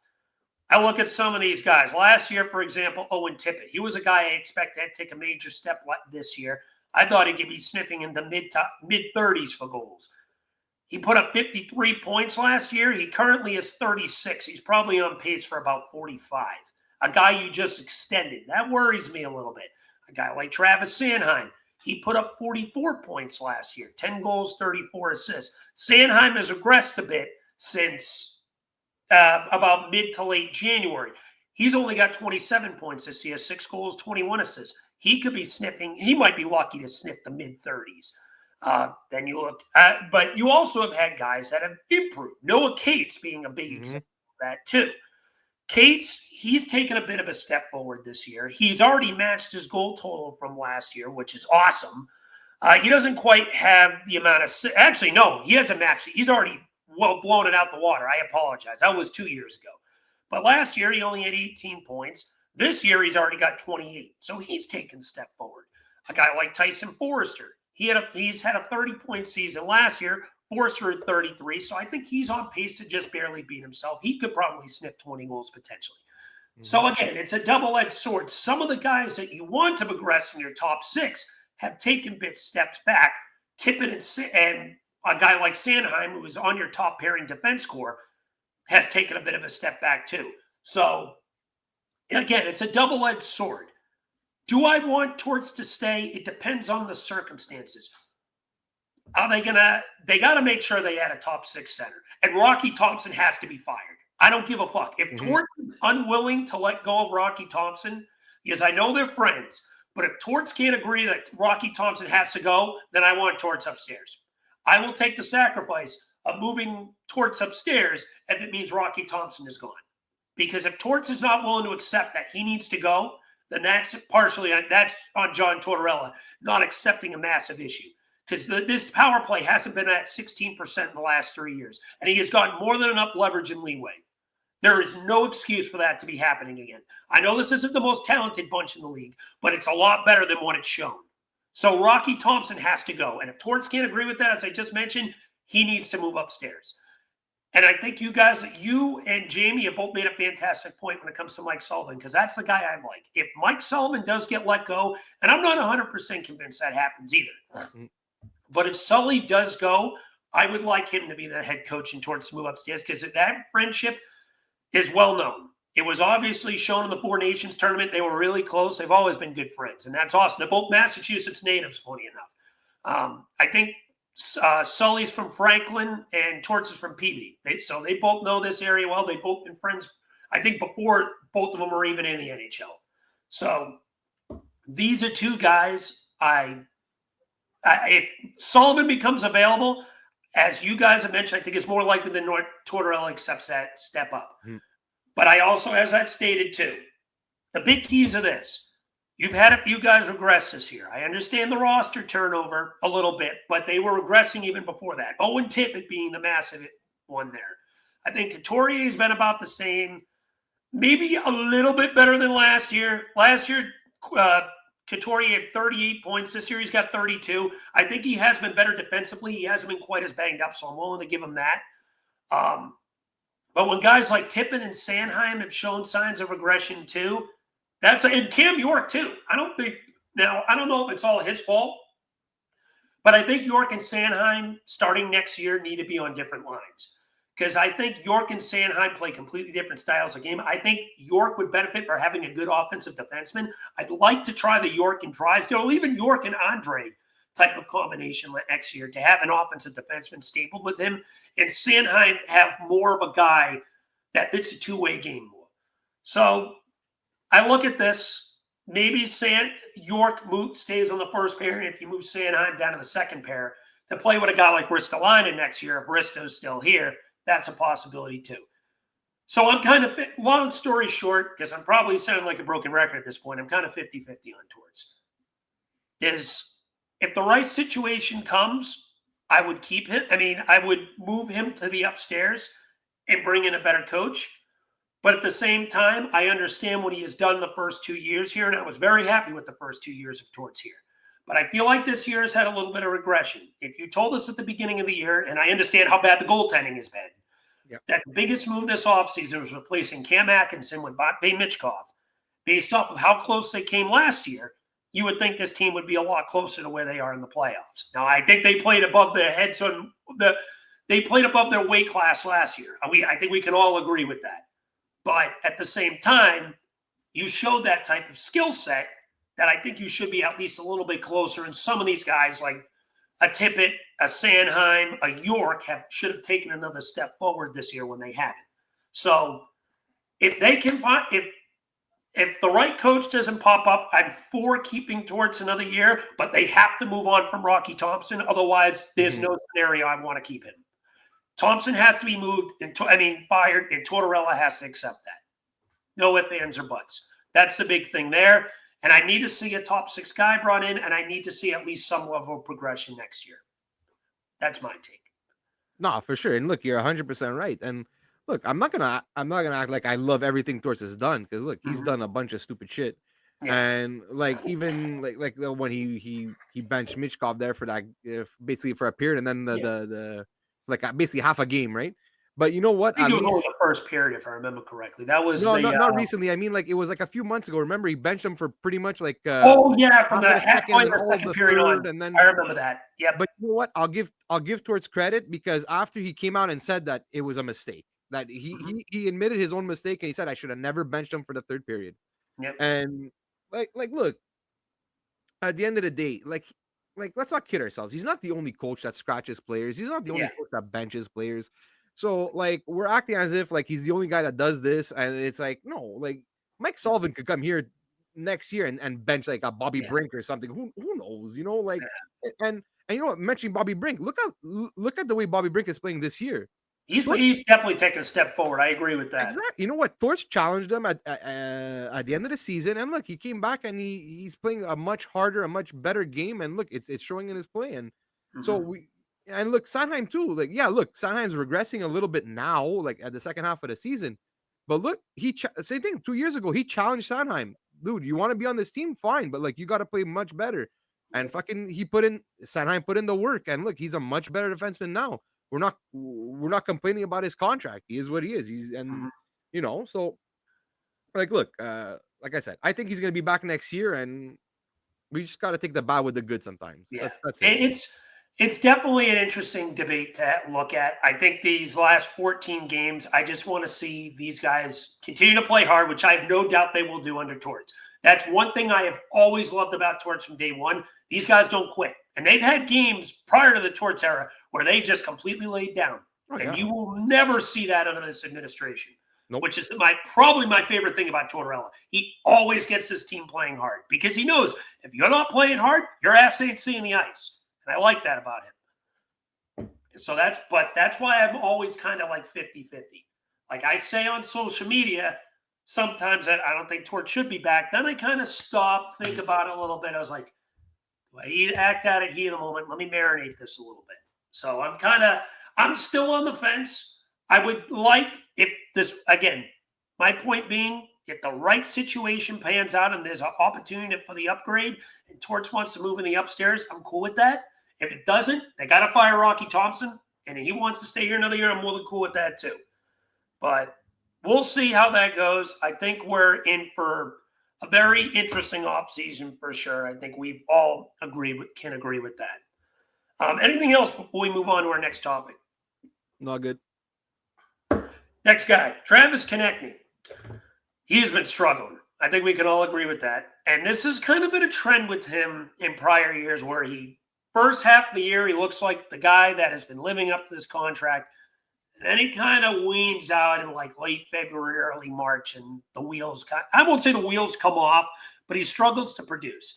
I look at some of these guys. Last year, for example, Owen Tippett. He was a guy I expected to take a major step this year. I thought he could be sniffing in the mid-30s for goals. He put up 53 points last year. He currently is 36. He's probably on pace for about 45. A guy you just extended. That worries me a little bit. A guy like Travis Sanheim. He put up 44 points last year. 10 goals, 34 assists. Sanheim has regressed a bit since about mid to late January. He's only got 27 points this year, 6 goals, 21 assists. He could be sniffing. He might be lucky to sniff the mid-30s. Then you look at, but you also have had guys that have improved. Noah Cates being a big example of that too. Cates, he's taken a bit of a step forward this year. He's already matched his goal total from last year, which is awesome. He doesn't quite have the amount of – actually, no, he hasn't matched it. He's already blown it out the water. I apologize. That was 2 years ago. But last year, he only had 18 points. This year, he's already got 28. So he's taken a step forward. A guy like Tyson Forrester, he's had a 30-point season last year. Forrester at 33. So I think he's on pace to just barely beat himself. He could probably sniff 20 goals potentially. So again, it's a double-edged sword. Some of the guys that you want to progress in your top 6 have taken steps back. Tippett and a guy like Sanheim, who is on your top pairing defense core, has taken a bit of a step back too. So again, it's a double-edged sword. Do I want Torts to stay? It depends on the circumstances. Are they got to make sure they add a top 6 center. And Rocky Thompson has to be fired. I don't give a fuck. If Torts is unwilling to let go of Rocky Thompson, because I know they're friends, but if Torts can't agree that Rocky Thompson has to go, then I want Torts upstairs. I will take the sacrifice of moving Torts upstairs if it means Rocky Thompson is gone. Because if Torts is not willing to accept that he needs to go, then that's on John Tortorella not accepting a massive issue. Because this power play hasn't been at 16% in the last 3 years. And he has gotten more than enough leverage and leeway. There is no excuse for that to be happening again. I know this isn't the most talented bunch in the league, but it's a lot better than what it's shown. So Rocky Thompson has to go. And if Torts can't agree with that, as I just mentioned, he needs to move upstairs. And I think you and Jamey have both made a fantastic point when it comes to Mike Sullivan, because that's the guy I like. If Mike Sullivan does get let go, and I'm not 100% convinced that happens either, but if Sully does go, I would like him to be the head coach and Torts to move upstairs, because that friendship is well known. It was obviously shown in the Four Nations tournament. They were really close. They've always been good friends, and that's awesome. They're both Massachusetts natives, funny enough. I think Sully's from Franklin and Torts is from Peabody. So they both know this area well. They've both been friends, I think, before both of them were even in the NHL. So these are two guys if Sullivan becomes available, as you guys have mentioned, I think it's more likely than Tortorella accepts that step up. But I also, as I've stated too, the big keys of this, you've had a few guys regress this year. I understand the roster turnover a little bit, but they were regressing even before that. Owen Tippett being the massive one there. I think Couturier has been about the same, maybe a little bit better than last year. Last year, Couturier had 38 points. This year, he's got 32. I think he has been better defensively. He hasn't been quite as banged up, so I'm willing to give him that. But when guys like Tippett and Sanheim have shown signs of regression too, and Cam York too. I don't know if it's all his fault, But I think York and Sanheim starting next year need to be on different lines. Because I think York and Sanheim play completely different styles of game. I think York would benefit for having a good offensive defenseman. I'd like to try the York and Drysdale, or even York and Andre type of combination next year to have an offensive defenseman stapled with him, and Sanheim have more of a guy that fits a two-way game more. So I look at this. Maybe York stays on the first pair, and if you move Sanheim down to the second pair to play with a guy like Ristolainen next year, if Risto's still here, that's a possibility too. So I'm kind of, long story short, because I'm probably sounding like a broken record at this point, I'm kind of 50-50 on Torts. If the right situation comes, I would keep him. I mean, I would move him to the upstairs and bring in a better coach. But at the same time, I understand what he has done the first 2 years here, and I was very happy with the first 2 years of Torts here. But I feel like this year has had a little bit of regression. If you told us at the beginning of the year, and I understand how bad the goaltending has been, that the biggest move this offseason was replacing Cam Atkinson with Matvei Michkov, based off of how close they came last year, you would think this team would be a lot closer to where they are in the playoffs. Now, I think they played above their heads they played above their weight class last year. I think we can all agree with that. But at the same time, you showed that type of skill set that I think you should be at least a little bit closer. And some of these guys, like a Tippett, a Sanheim, a York, should have taken another step forward this year when they haven't. So if they can, if the right coach doesn't pop up, I'm for keeping Torts another year, but they have to move on from Rocky Thompson. Otherwise, there's no scenario I want to keep him. Thompson has to be fired, and Tortorella has to accept that. No ifs, ands, or buts. That's the big thing there. And I need to see a top six guy brought in, and I need to see at least some level of progression next year. That's my take. No, for sure. And look, you're 100% right. And look, I'm not gonna act like I love everything Torts has done, because look, he's done a bunch of stupid shit. Yeah. And like even like when he benched Michkov there for that, basically for a period, and then the basically half a game, right? But you know what? I think it was only the first period, if I remember correctly. That was not recently. I mean, like it was like a few months ago. Remember, he benched him for pretty much like from the second period on. And then I remember that. Yeah. But you know what? I'll give Torts credit, because after he came out and said that it was a mistake, that he admitted his own mistake, and he said I should have never benched him for the third period. Yep. And like look, at the end of the day, like let's not kid ourselves. He's not the only coach that scratches players. He's not the only coach that benches players. So like we're acting as if like he's the only guy that does this, and it's like no, like Mike Sullivan could come here next year and bench like a Bobby Brink or something. Who knows? You know, like and you know what? Mentioning Bobby Brink, look at the way Bobby Brink is playing this year. He's definitely taken a step forward. I agree with that. Exactly. You know what? Torts challenged him at the end of the season, and look, he came back and he's playing a much harder, a much better game, and look, it's showing in his play. And so look, Sanheim too. Like, yeah, look, Sanheim's regressing a little bit now, like at the second half of the season. But look, same thing. 2 years ago, he challenged Sanheim. Dude, you want to be on this team? Fine, but like you got to play much better. And fucking Sanheim put in the work, and look, he's a much better defenseman now. We're not complaining about his contract. He is what he is. You know, so like, look, like I said, I think he's going to be back next year, and we just got to take the bad with the good sometimes. Yeah. That's it. It's definitely an interesting debate to look at. I think these last 14 games, I just want to see these guys continue to play hard, which I have no doubt they will do under Torts. That's one thing I have always loved about Torts from day one. These guys don't quit. And they've had games prior to the Torts era where they just completely laid down. And you will never see that under this administration, which is probably my favorite thing about Tortorella. He always gets his team playing hard because he knows if you're not playing hard, your ass ain't seeing the ice. And I like that about him. So that's why I'm always kind of like 50-50. Like I say on social media, sometimes I don't think Torts should be back. Then I kind of stop, think about it a little bit. I was like, do I act out of heat in a moment? Let me marinate this a little bit. So I'm still on the fence. I would like if this, again, my point being, if the right situation pans out and there's an opportunity for the upgrade and Torts wants to move in the upstairs, I'm cool with that. If it doesn't, they got to fire Rocky Thompson, and he wants to stay here another year, I'm more than cool with that too. But we'll see how that goes. I think we're in for a very interesting offseason for sure. I think we all can agree with that. Anything else before we move on to our next topic? Not good. Next guy, Travis Konecny. He's been struggling. I think we can all agree with that. And this has kind of been a trend with him in prior years where first half of the year, he looks like the guy that has been living up to this contract. And then he kind of weans out in like late February, early March, and the wheels, I won't say the wheels come off, but he struggles to produce.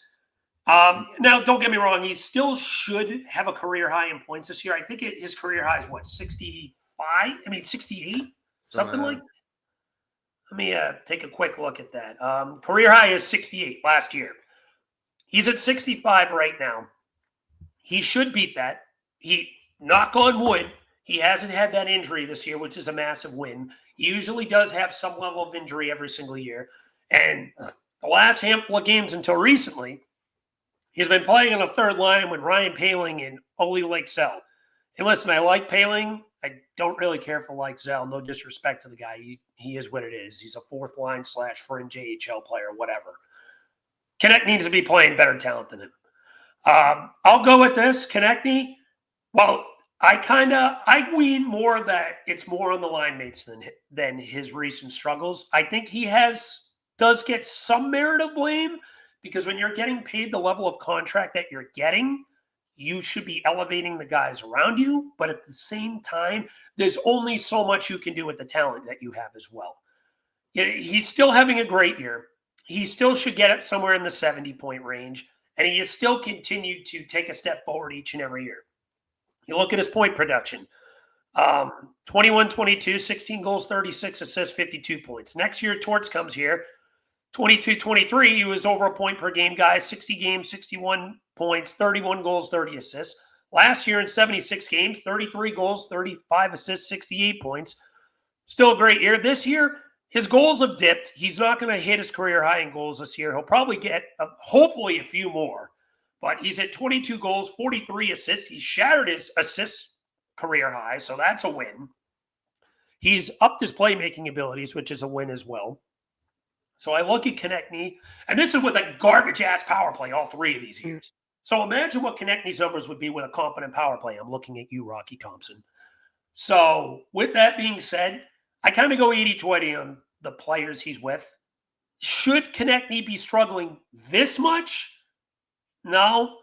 Now, don't get me wrong. He still should have a career high in points this year. I think his career high is what, 65? 68? Something like that. Let me take a quick look at that. Career high is 68 last year. He's at 65 right now. He should beat that. Knock on wood, he hasn't had that injury this year, which is a massive win. He usually does have some level of injury every single year. And the last handful of games until recently, he's been playing on a third line with Ryan Poehling and Ole Lakesell. And listen, I like Poehling. I don't really care for Lakesell. No disrespect to the guy. He is what it is. He's a fourth line / fringe AHL player, whatever. Konecny needs to be playing better talent than him. I'll go with this. Konecny, well, I wean more that it's more on the line mates than his recent struggles. I think he does get some merit of blame because when you're getting paid the level of contract that you're getting, you should be elevating the guys around you. But at the same time, there's only so much you can do with the talent that you have as well. He's still having a great year. He still should get it somewhere in the 70-point range. And he has still continued to take a step forward each and every year. You look at his point production. 21-22, 16 goals, 36 assists, 52 points. Next year, Torts comes here. 22-23, he was over a point per game guy, 60 games, 61 points, 31 goals, 30 assists. Last year in 76 games, 33 goals, 35 assists, 68 points. Still a great year. This year, his goals have dipped. He's not going to hit his career high in goals this year. He'll probably get, hopefully, a few more. But he's at 22 goals, 43 assists. He shattered his assist career high, so that's a win. He's upped his playmaking abilities, which is a win as well. So I look at Konecny, and this is with a garbage-ass power play all 3 of these years. So imagine what Konecny's numbers would be with a competent power play. I'm looking at you, Rocky Thompson. So with that being said, I kind of go 80-20 on the players he's with. Should Konecny be struggling this much? No,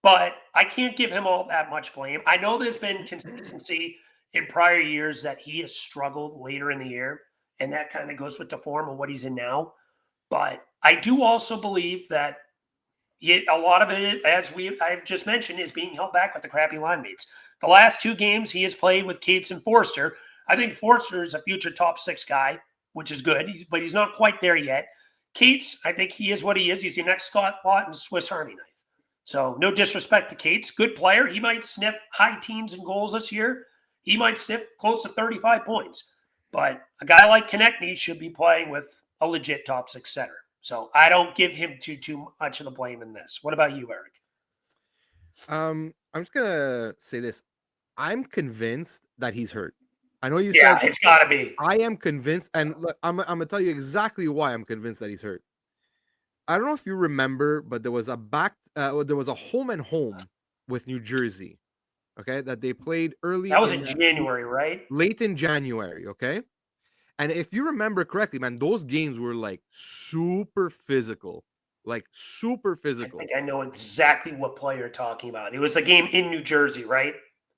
but I can't give him all that much blame. I know there's been consistency in prior years that he has struggled later in the year, and that kind of goes with the form of what he's in now. But I do also believe that a lot of it, as I've just mentioned, is being held back with the crappy line mates. The last 2 games he has played with Cates and Forster. I think Forster is a future top 6 guy, which is good, but he's not quite there yet. Cates, I think he is what he is. He's your next Scott Lawton Swiss Army knife. So no disrespect to Cates. Good player. He might sniff high teens in goals this year. He might sniff close to 35 points. But a guy like Konecny should be playing with a legit top 6 center. So I don't give him too much of the blame in this. What about you, Eric? I'm just gonna say this. I'm convinced that he's hurt. I know you said it's got to be. I am convinced, and look, I'm gonna tell you exactly why I'm convinced that he's hurt. I don't know if you remember, but there was a home and home with New Jersey. Okay, that they played early. That was in January, right? Late in January. Okay. And if you remember correctly, man, those games were like super physical. I think I know exactly what play you're talking about. It was a game in New Jersey, right?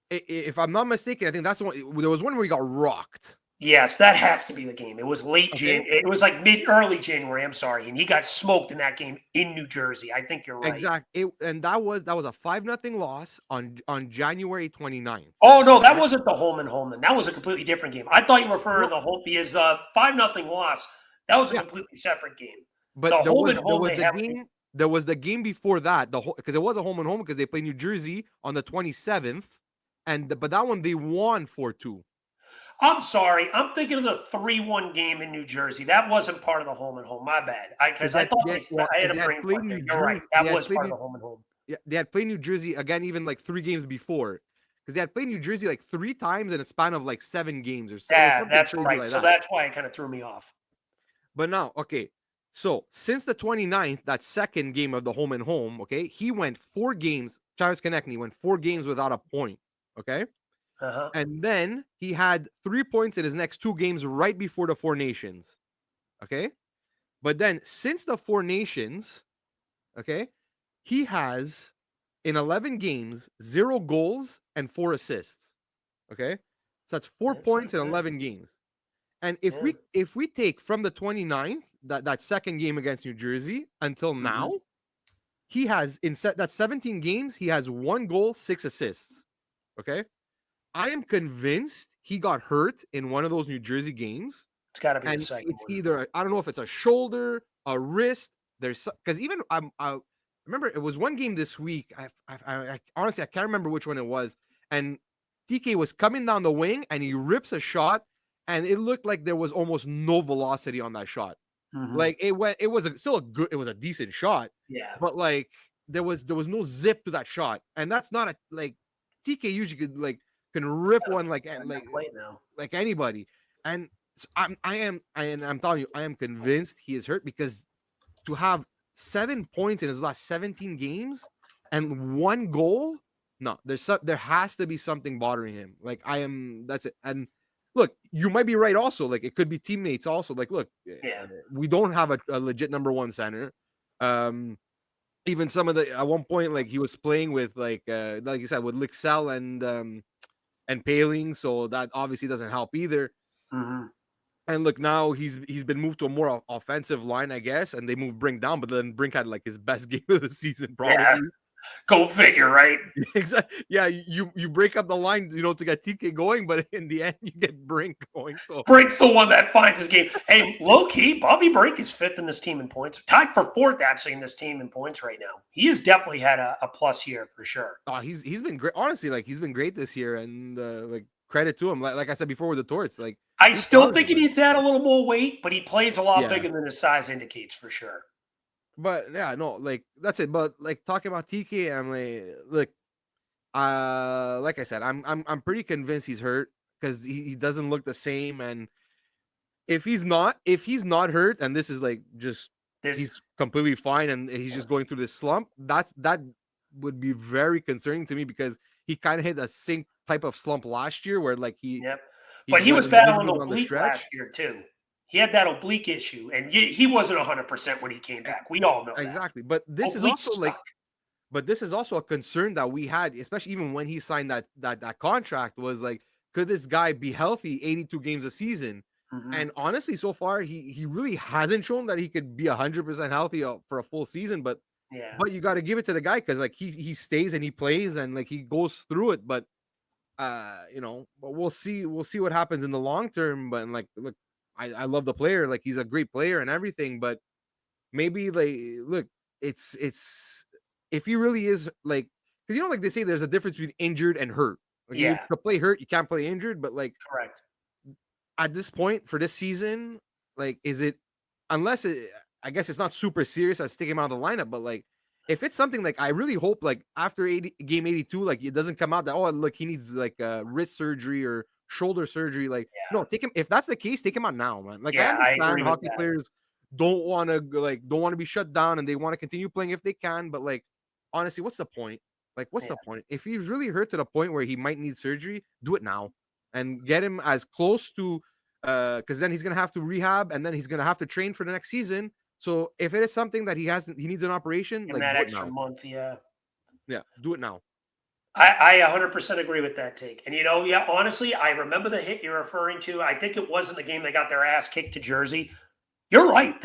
If I'm not mistaken, I think that's the one. There was one where he got rocked. Yes, that has to be the game. It was late January. It was like early January. I'm sorry, and he got smoked in that game in New Jersey. I think you're right. Exactly. And that was a 5-0 loss on January 29th. Oh no, that wasn't the home and home. Then that was a completely different game. I thought you were referring to the home because the 5-0 loss. That was a completely separate game. But there was the game before that. Because it was a home and home because they played New Jersey on the 27th, but that one they won 4-2. I'm sorry. I'm thinking of the 3-1 game in New Jersey. That wasn't part of the home and home. My bad. I thought I had a brain fart there. You're right. That was part of the home and home. Yeah, they had played New Jersey again, even like 3 games before, because they had played New Jersey like 3 times in a span of like 7 games or 7. Yeah, that's right. So that's why it kind of threw me off. But now, okay. So since the 29th, that second game of the home and home, okay, he went 4 games, Travis Konecny went 4 games without a point. Okay. Uh-huh. And then he had 3 points in his next 2 games right before the Four Nations. Okay. But then since the Four Nations, okay, he has in 11 games 0 goals and 4 assists. Okay. So that's 4 points in 11 games. And if we take from the 29th, that second game against New Jersey until now, he has that's 17 games, he has 1 goal, 6 assists. Okay. I am convinced he got hurt in one of those New Jersey games. It's got to be And the second it's one. either, I don't know if it's a shoulder, a wrist. There's because even I remember it was one game this week. I honestly I can't remember which one it was. And TK was coming down the wing and he rips a shot, and it looked like there was almost no velocity on that shot. Like it was a decent shot. Yeah. But like there was no zip to that shot, and that's not a like TK usually can rip one like anybody. And so I'm telling you, I am convinced he is hurt, because to have 7 points in his last 17 games and 1 goal, no, there has to be something bothering him. Like that's it. And look, you might be right also. Like it could be teammates also. Like, look, we don't have a legit number 1 center. Even some of the at one point, like he was playing with like you said, with Lixell and Paling, so that obviously doesn't help either. And look, now he's been moved to a more offensive line, I guess, and they moved Brink down, but then Brink had like his best game of the season, probably. Yeah. Go figure, right? Exactly. Yeah, you break up the line, to get TK going, but in the end, you get Brink going. So Brink's the one that finds his game. Hey, low key, Bobby Brink is 5th in this team in points, tied for 4th actually in this team in points right now. He has definitely had a plus year for sure. Oh, he's been great. Honestly, like he's been great this year, and like credit to him. Like I said before with the Torts, like I still think he needs to add a little more weight, but he plays a lot bigger than his size indicates for sure. But yeah, no, like that's it. But like talking about TK, I'm like, look, like I said, I'm pretty convinced he's hurt, because he doesn't look the same. And if he's not hurt, and this is like he's completely fine, and he's just going through this slump, that would be very concerning to me, because he kind of hit the same type of slump last year where like but he was battling oblique last year too. He had that oblique issue, and he wasn't 100% when he came back. We all know exactly. But this is also but this is also a concern that we had, especially even when he signed that contract, was like, could this guy be healthy 82 games a season? And honestly, so far he really hasn't shown that he could be 100% healthy for a full season. But you got to give it to the guy, because like he stays and he plays and like he goes through it. But but we'll see what happens in the long term. But like, look, I love the player, like he's a great player and everything, but maybe like, look, it's if he really is like, because like they say there's a difference between injured and hurt. Like, you can play hurt, you can't play injured, but like correct. At this point for this season, like, is it, unless I guess it's not super serious, I'd stick him out of the lineup, but like if it's something like, I really hope like after game 82, like it doesn't come out that, oh look, he needs like a wrist surgery or shoulder surgery. Like no, take him, if that's the case, take him out now, man. Like I understand hockey players don't want to be shut down and they want to continue playing if they can, but like honestly, what's the point? Like what's the point? If he's really hurt to the point where he might need surgery, do it now and get him as close to because then he's gonna have to rehab and then he's gonna have to train for the next season. So if it is something that he needs an operation, like that extra month, do it now. I 100% agree with that take. And honestly, I remember the hit you're referring to. I think it wasn't the game they got their ass kicked to Jersey. You're right.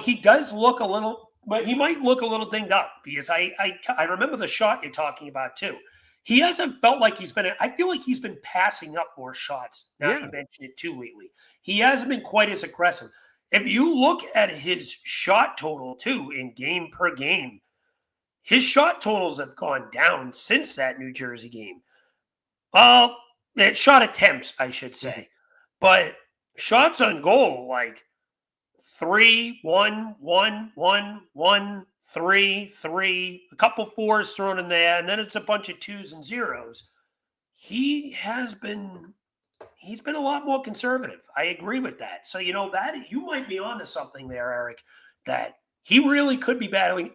He does look a little, but he might look a little dinged up, because I remember the shot you're talking about too. He hasn't felt like I feel like he's been passing up more shots. Now you mentioned it too lately. He hasn't been quite as aggressive. If you look at his shot total too in game per game, his shot totals have gone down since that New Jersey game. Well, shot attempts, I should say. But shots on goal, like 3, 1, 1, 1, 1, 3, 3, a couple 4s thrown in there, and then it's a bunch of 2s and 0s. He's been a lot more conservative. I agree with that. So that you might be onto something there, Eric, that he really could be battling.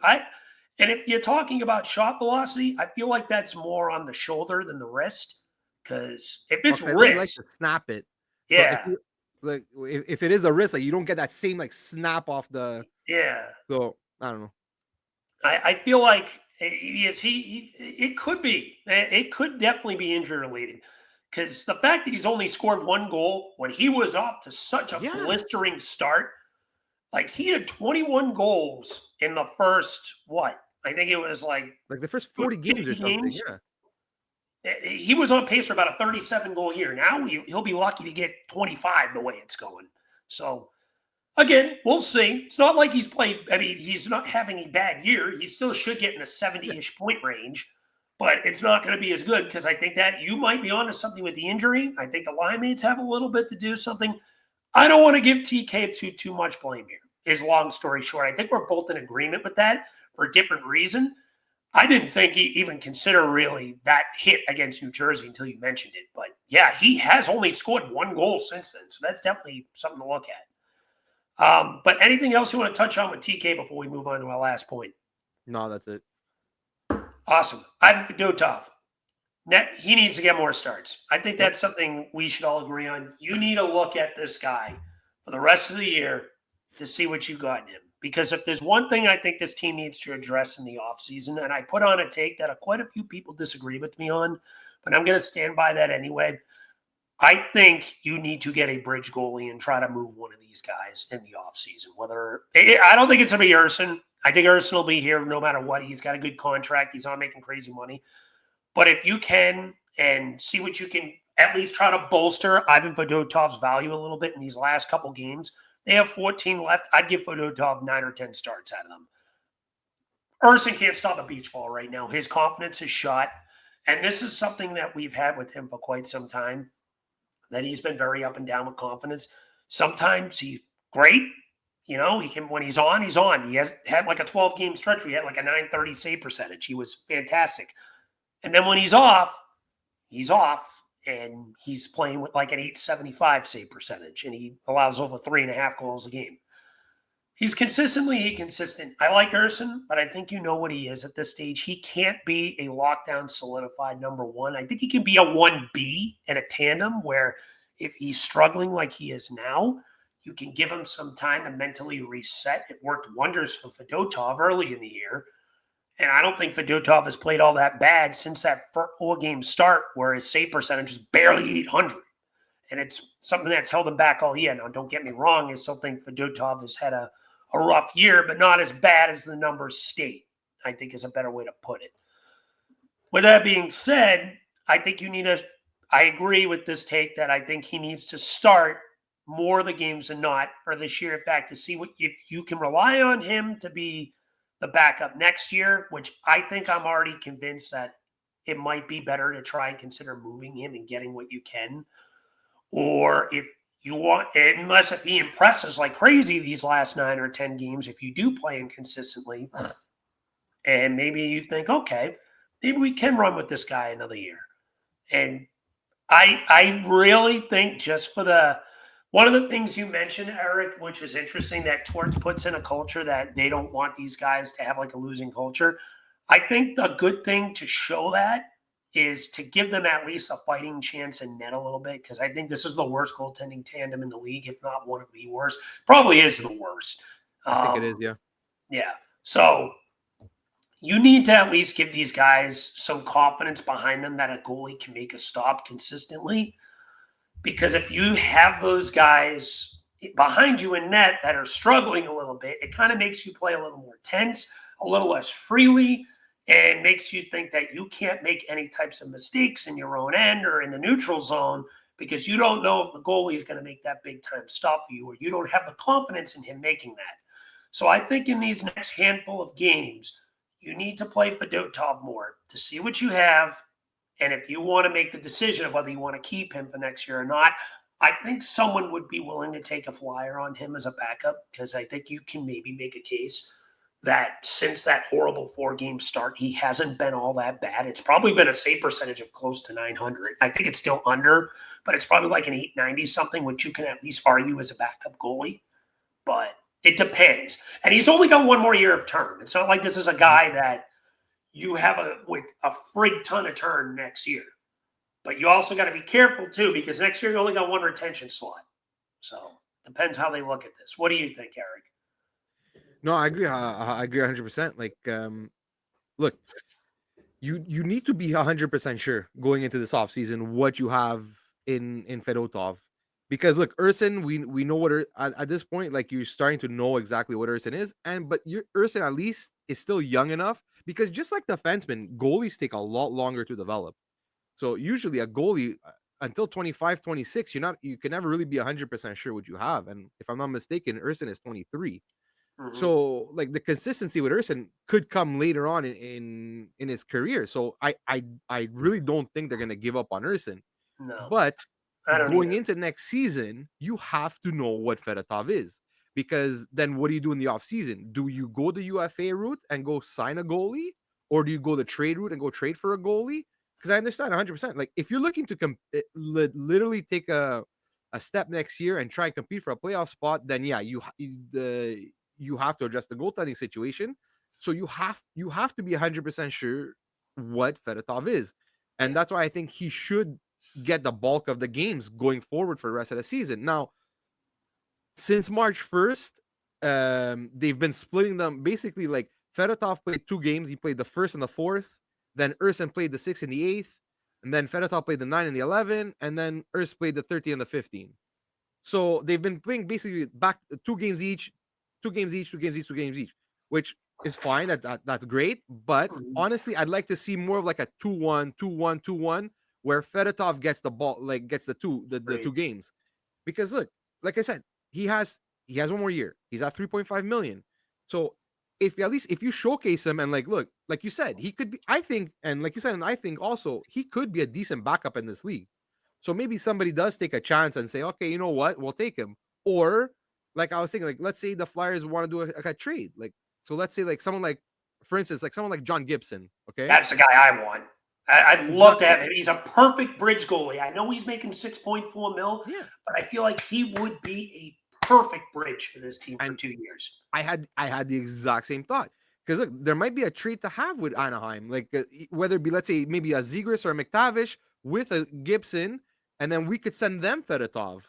And if you're talking about shot velocity, I feel like that's more on the shoulder than the wrist. Because if it's Okay, they like wrist, to snap it. So yeah, if it is the wrist, like you don't get that same like snap off the. yeah. So I don't know. I feel like it could be. It could definitely be injury related. Because the fact that he's only scored one goal when he was off to such a Yeah. blistering start, like he had 21 goals in the first, what? I think it was like the first 40 games or 50 something. games. Yeah. He was on pace for about a 37 goal year. Now he'll be lucky to get 25 the way it's going. So, again, we'll see. It's not like he's played. I mean, he's not having a bad year. He still should get in the 70-ish point range, but it's not going to be as good because I think that you might be onto something with the injury. I think the line mates have a little bit to do something. I don't want to give TK too much blame here, is long story short. I think we're both in agreement with that for a different reason. I didn't think he even consider really that hit against New Jersey until you mentioned it. But yeah, he has only scored one goal since then. So that's definitely something to look at. But anything else you want to touch on with TK before we move on to our last point? No, that's it. Awesome. Ivan Fedotov. He needs to get more starts. I think that's something we should all agree on. You need to look at this guy for the rest of the year to see what you got in him. Because if there's one thing I think this team needs to address in the offseason, and I put on a take that quite a few people disagree with me on, but I'm going to stand by that anyway. I think you need to get a bridge goalie and try to move one of these guys in the offseason. I don't think it's going to be Urson. I think Urson will be here no matter what. He's got a good contract. He's not making crazy money. But if you can and see what you can at least try to bolster Ivan Fedotov's value a little bit in these last couple games, they have 14 left. I'd give Fedotov 9 or 10 starts out of them. Urson can't stop a beach ball right now. His confidence is shot. And this is something that we've had with him for quite some time, that he's been very up and down with confidence. Sometimes he's great. You know, he can, when he's on, he's on. He has had like a 12-game stretch where he had like a 930 save percentage. He was fantastic. And then when he's off, and he's playing with like an 875 save percentage, and he allows over 3.5 goals a game. He's consistently inconsistent. I like Urson, but I think you know what he is at this stage. He can't be a lockdown solidified number one. I think he can be a 1B in a tandem where if he's struggling like he is now, you can give him some time to mentally reset. It worked wonders for Fedotov early in the year. And I don't think Fedotov has played all that bad since that 4-game start where his save percentage is barely 800. And it's something that's held him back all year. Now, don't get me wrong. I still think Fedotov has had a rough year, but not as bad as the numbers state, I think is a better way to put it. With that being said, I think I agree with this take that I think he needs to start more of the games than not for this year. In fact, to see if you can rely on him to be the backup next year, which I think I'm already convinced that it might be better to try and consider moving him and getting what you can. Or if you want, unless if he impresses like crazy these last 9 or 10 games, if you do play him consistently, and maybe you think, okay, maybe we can run with this guy another year. And I really think just for one of the things you mentioned, Eric, which is interesting, that Torts puts in a culture that they don't want these guys to have like a losing culture. I think the good thing to show that is to give them at least a fighting chance in net a little bit, because I think this is the worst goaltending tandem in the league, if not one of the worst. Probably is the worst. I think it is, yeah. Yeah. So you need to at least give these guys some confidence behind them that a goalie can make a stop consistently. Because if you have those guys behind you in net that are struggling a little bit, it kind of makes you play a little more tense, a little less freely, and makes you think that you can't make any types of mistakes in your own end or in the neutral zone because you don't know if the goalie is going to make that big time stop for you, or you don't have the confidence in him making that. So I think in these next handful of games, you need to play Fedotov more to see what you have. And if you want to make the decision of whether you want to keep him for next year or not, I think someone would be willing to take a flyer on him as a backup, because I think you can maybe make a case that since that horrible 4-game start, he hasn't been all that bad. It's probably been a save percentage of close to 900. I think it's still under, but it's probably like an 890 something, which you can at least argue as a backup goalie. But It depends. And he's only got one more year of term. It's not like this is a guy that you have with a frig ton of turn next year. But you also got to be careful, too, because next year you only got one retention slot. So depends how they look at this. What do you think, Eric? No, I agree. I agree 100%. Like, look, you need to be 100% sure going into this offseason what you have in Fedotov. Because look, Urson, we know what at this point, like you're starting to know exactly what Urson is, but Urson at least is still young enough because just like defensemen, goalies take a lot longer to develop. So usually a goalie until 25, 26, you can never really be 100% sure what you have. And if I'm not mistaken, Urson is 23. Mm-hmm. So like the consistency with Urson could come later on in his career. So I really don't think they're gonna give up on Urson. No, But going either. into next season, you have to know what Fedotov is. Because then what do you do in the offseason? Do you go the UFA route and go sign a goalie? Or do you go the trade route and go trade for a goalie? Because I understand 100%. Like, if you're looking to literally take a step next year and try and compete for a playoff spot, then yeah, you have to address the goaltending situation. So you have to be 100% sure what Fedotov is. And that's why I think he should get the bulk of the games going forward for the rest of the season. Now, since March 1st, they've been splitting them. Basically, like Fedotov played 2 games. He played the 1st and the 4th. Then Urson played the 6th and the 8th. And then Fedotov played the 9 and the 11. And then Urs played the 13 and the 15. So they've been playing basically back 2 games each, 2 games each, 2 games each, 2 games each, which is fine. That's great. But honestly, I'd like to see more of like a 2-1, 2-1, 2-1, where Fedotov gets the ball, like gets the 2 games. Because look, like I said, he has 1 more year. He's at 3.5 million. So if you showcase him and look, like you said, he could be, I think, and like you said, and I think also he could be a decent backup in this league. So maybe somebody does take a chance and say, okay, you know what, we'll take him. Or like I was thinking, like let's say the Flyers want to do a trade, so let's say someone for instance, someone like John Gibson. Okay, that's the guy I want. I'd love to have him. He's a perfect bridge goalie. I know he's making 6.4 mil, but I feel like he would be a perfect bridge for this team for 2 years. I had the exact same thought. Because look, there might be a trade to have with Anaheim, whether it be, let's say, maybe a Zegras or a McTavish with a Gibson, and then we could send them Fedotov,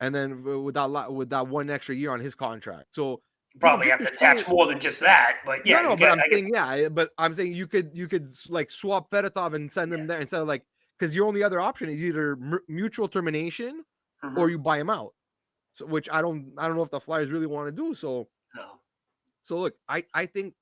and then with that 1 extra year on his contract. So you probably have to attach more than just that, but yeah. No, but I'm saying you could swap Fedotov and send them there instead of because your only other option is either mutual termination or you buy him out. So which I don't know if the Flyers really want to do. So no. So look, I think,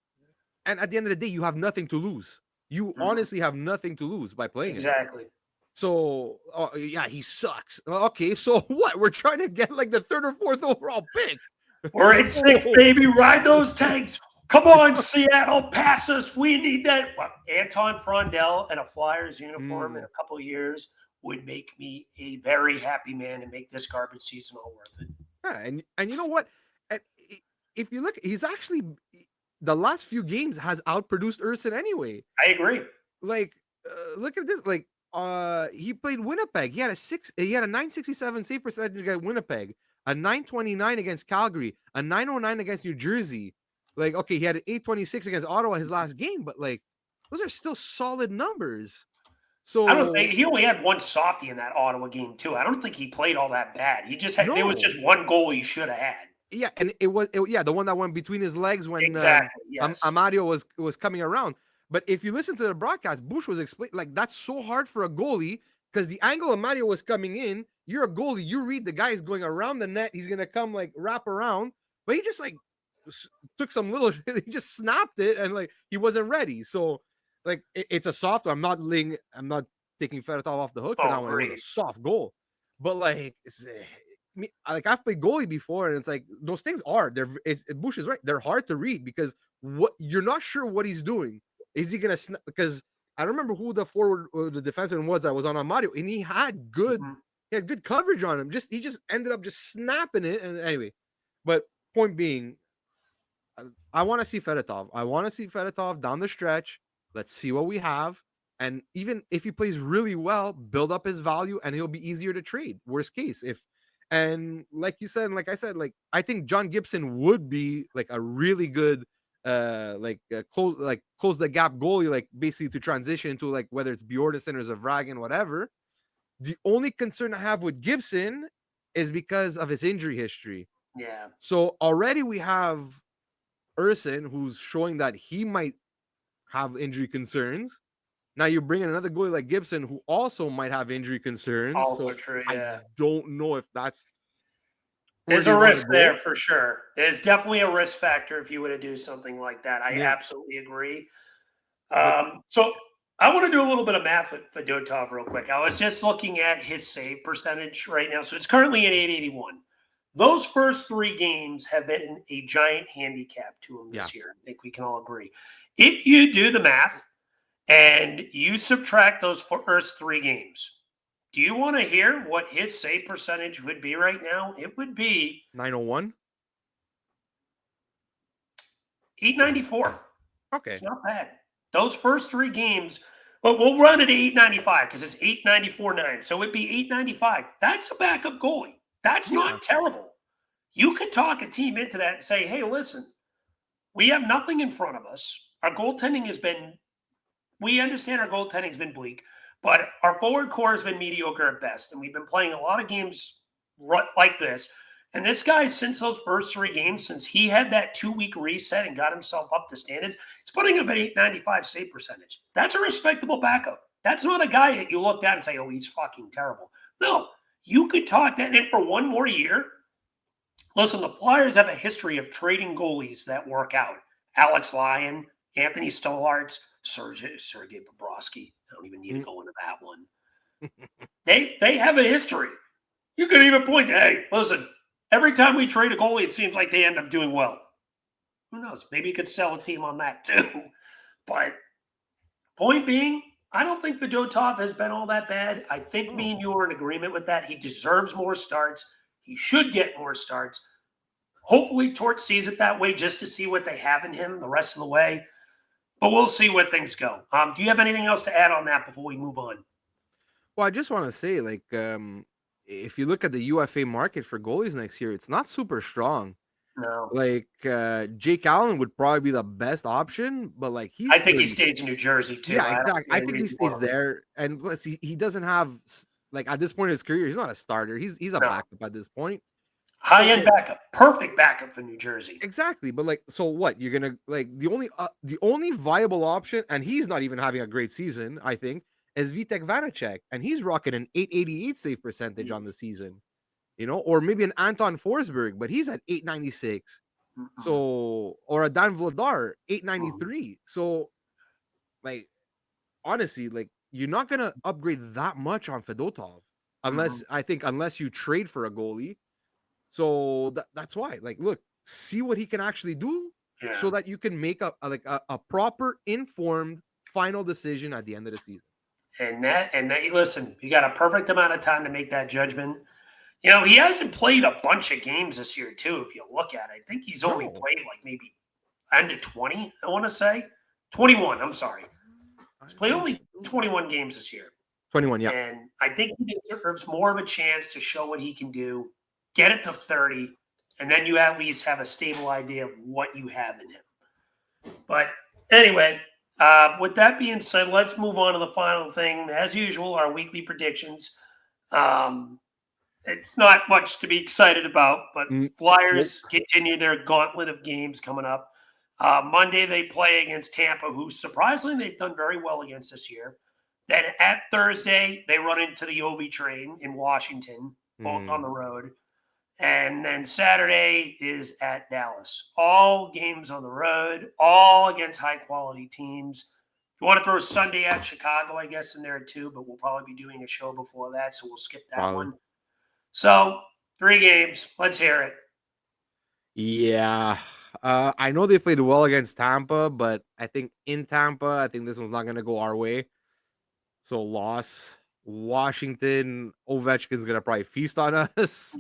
and at the end of the day, you have nothing to lose. You honestly have nothing to lose by playing him. Exactly. So yeah, he sucks. Okay, so what? We're trying to get the 3rd or 4th overall pick. We're at 6, baby. Ride those tanks. Come on, Seattle, pass us. We need that. Well, Anton Frondell in a Flyers uniform in a couple of years would make me a very happy man and make this garbage season all worth it. Yeah, and you know what? If you look, he's actually the last few games has outproduced Urson anyway. I agree. Look at this. He played Winnipeg. He had a 967 save percentage against Winnipeg, a 929 against Calgary, a 909 against New Jersey. Okay, he had an 826 against Ottawa his last game, but those are still solid numbers. So I don't think he only had one softie in that Ottawa game too. I don't think he played all that bad. He just had there was just one goal he should have had. Yeah, and it was the one that went between his legs when Amadio was coming around. But if you listen to the broadcast, Bush was explaining that's so hard for a goalie because the angle Amadio was coming in. You're a goalie. You read the guy is going around the net. He's gonna come wrap around, but he just took some little. He just snapped it and he wasn't ready. So it's a soft. I'm not taking Fedotov off the hook for that one. It was a soft goal, but I've played goalie before, and it's those things Bush is right. They're hard to read because you're not sure what he's doing. Is he gonna snap? Because I remember who the forward or the defenseman was that was on Amadio, and he had good coverage on him. He just ended up just snapping it. And anyway, but point being, I want to see Fedotov. I want to see Fedotov down the stretch. Let's see what we have. And even if he plays really well, build up his value and he'll be easier to trade. Worst case, And like you said, and like I said, like I think John Gibson would be like a really good close the gap goalie, like basically to transition into like whether it's Bjornsson or Zavragan, whatever. The only concern I have with Gibson is because of his injury history. Yeah. So already we have Urson, who's showing that he might have injury concerns. Now you bring in another goalie like Gibson, who also might have injury concerns. Also So true, I yeah. don't know if that's where There's they a wanna risk go. there for sure. There's definitely a risk factor if you were to do something like that. I Yeah. absolutely agree. But So I want to do a little bit of math with Fedotov real quick. I was just looking at his save percentage right now. So it's currently at 881. Those first 3 games have been a giant handicap to him this year. I think we can all agree. If you do the math and you subtract those first 3 games, do you want to hear what his save percentage would be right now? It would be 901. 894. Okay. It's not bad. Those first 3 games, but we'll run it at 895 because it's 894.9. So it'd be 895. That's a backup goalie. That's not terrible. You could talk a team into that and say, hey, listen, we have nothing in front of us. Our goaltending has been, we understand our goaltending has been bleak, but our forward core has been mediocre at best. And we've been playing a lot of games like this. And this guy, since those first 3 games, since he had that 2-week reset and got himself up to standards, he's putting up an 895 save percentage. That's a respectable backup. That's not a guy that you look at and say, oh, he's fucking terrible. No, you could talk that in for one more year. Listen, the Flyers have a history of trading goalies that work out. Alex Lyon, Anthony Stolarz, Sergei Bobrovsky. I don't even need to go into that one. They have a history. You could even point to, hey, listen, every time we trade a goalie, it seems like they end up doing well. Who knows? Maybe you could sell a team on that too. But point being, I don't think Fedotov has been all that bad. I think me and you are in agreement with that. He deserves more starts. He should get more starts. Hopefully, Torts sees it that way just to see what they have in him the rest of the way. But we'll see where things go. Do you have anything else to add on that before we move on? Well, I just want to say, like, if you look at the UFA market for goalies next year, it's not super strong. No. Like, Jake Allen would probably be the best option, but like I think he stays in New Jersey too. Yeah, exactly. I think he stays there, and plus he doesn't have like at this point in his career, he's not a starter. He's a backup at this point. High-end backup, perfect backup for New Jersey. Exactly, but like, so what? You're gonna like the only viable option, and he's not even having a great season, I think, is Vitek Vanacek, and he's rocking an 888 save percentage on the season, or maybe an Anton Forsberg, but he's at 896. So, or a Dan Vladar, 893. So, like, honestly, like, you're not gonna upgrade that much on Fedotov unless you trade for a goalie. So that's why, like, look, see what he can actually do, so that you can make a proper informed final decision at the end of the season. And that, listen, you got a perfect amount of time to make that judgment. He hasn't played a bunch of games this year too. If you look at it, I think he's only played like maybe under 20. I want to say 21. I'm sorry, he's played only 21 games this year. 21, yeah. And I think he deserves more of a chance to show what he can do. Get it to 30, and then you at least have a stable idea of what you have in him. But anyway, with that being said, let's move on to the final thing. As usual, our weekly predictions. It's not much to be excited about, but Flyers continue their gauntlet of games coming up. Monday, they play against Tampa, who surprisingly they've done very well against this year. Then at Thursday, they run into the OV train in Washington, both on the road. And then Saturday is at Dallas. All games on the road, all against high-quality teams. If you want to throw Sunday at Chicago, I guess, in there too, but we'll probably be doing a show before that, so we'll skip that one. So, 3 games. Let's hear it. Yeah. I know they played well against Tampa, but I think in Tampa, I think this one's not going to go our way. So, loss. Washington, Ovechkin's going to probably feast on us,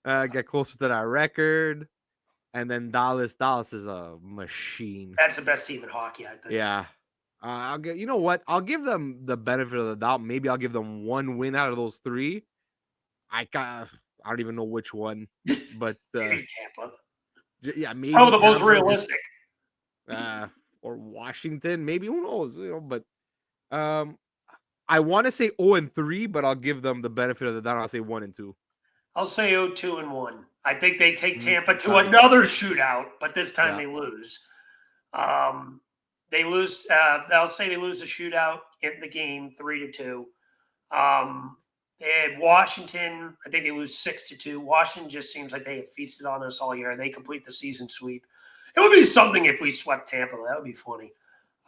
get closer to that record. And then Dallas is a machine. That's the best team in hockey, I think. Yeah. You know what? I'll give them the benefit of the doubt. Maybe I'll give them one win out of those 3. I I don't even know which one, but Maybe Tampa. yeah, maybe. Oh, the most Tampa, realistic. or Washington, maybe, who knows? But I want to say 0-3, but I'll give them the benefit of the doubt. I'll say 1-2. I'll say 0-2-1. I think they take Tampa to nice. another shootout, but this time Yeah. they lose. They lose. I'll say they lose a shootout in the game 3-2. And Washington, I think they lose 6-2. Washington just seems like they have feasted on us all year. They complete the season sweep. It would be something if we swept Tampa. That would be funny.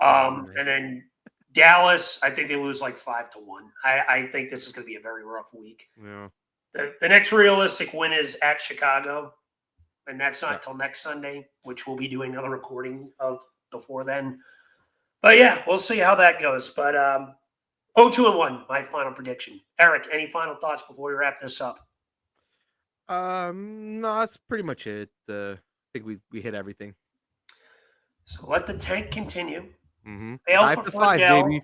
Nice. And then Dallas, I think they lose like 5-1. I think this is going to be a very rough week. Yeah. The next realistic win is at Chicago, and that's not until next Sunday, which we'll be doing another recording of before then. But yeah, we'll see how that goes. But 0-2-1, my final prediction. Eric, any final thoughts before we wrap this up? No, that's pretty much it. I think we hit everything. So let the tank continue. Mm-hmm. Fail 5 for to 5, Vogel, baby.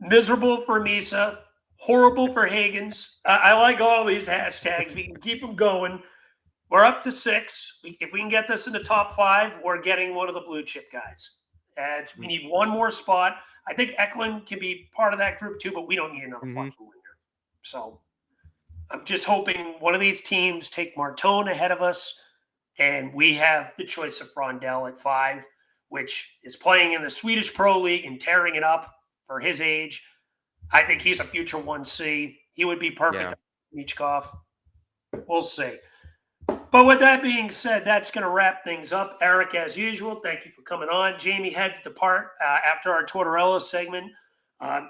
miserable for Misa, horrible for Higgins. I like all these hashtags. We can keep them going. We're up to 6. If we can get this in the top 5, we're getting one of the blue chip guys. And we need one more spot. I think Eklund can be part of that group too, but we don't need another fucking winger. So I'm just hoping one of these teams take Martone ahead of us, and we have the choice of Frondell at 5, which is playing in the Swedish Pro League and tearing it up for his age. I think he's a future 1C. He would be perfect. Yeah. Michkov. We'll see. But with that being said, that's going to wrap things up. Eric, as usual, thank you for coming on. Jamey had to depart after our Tortorella segment.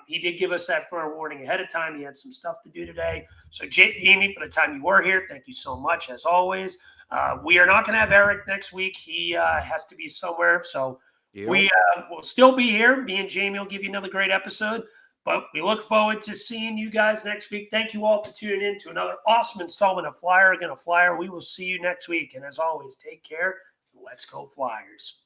He did give us that fair warning ahead of time. He had some stuff to do today. So, Jamey, for the time you were here, thank you so much, as always. We are not going to have Eric next week. He has to be somewhere. So, we will still be here. Me and Jamey will give you another great episode. But we look forward to seeing you guys next week. Thank you all for tuning in to another awesome installment of Flyer Gonna Flyer. We will see you next week. And as always, take care. Let's go Flyers.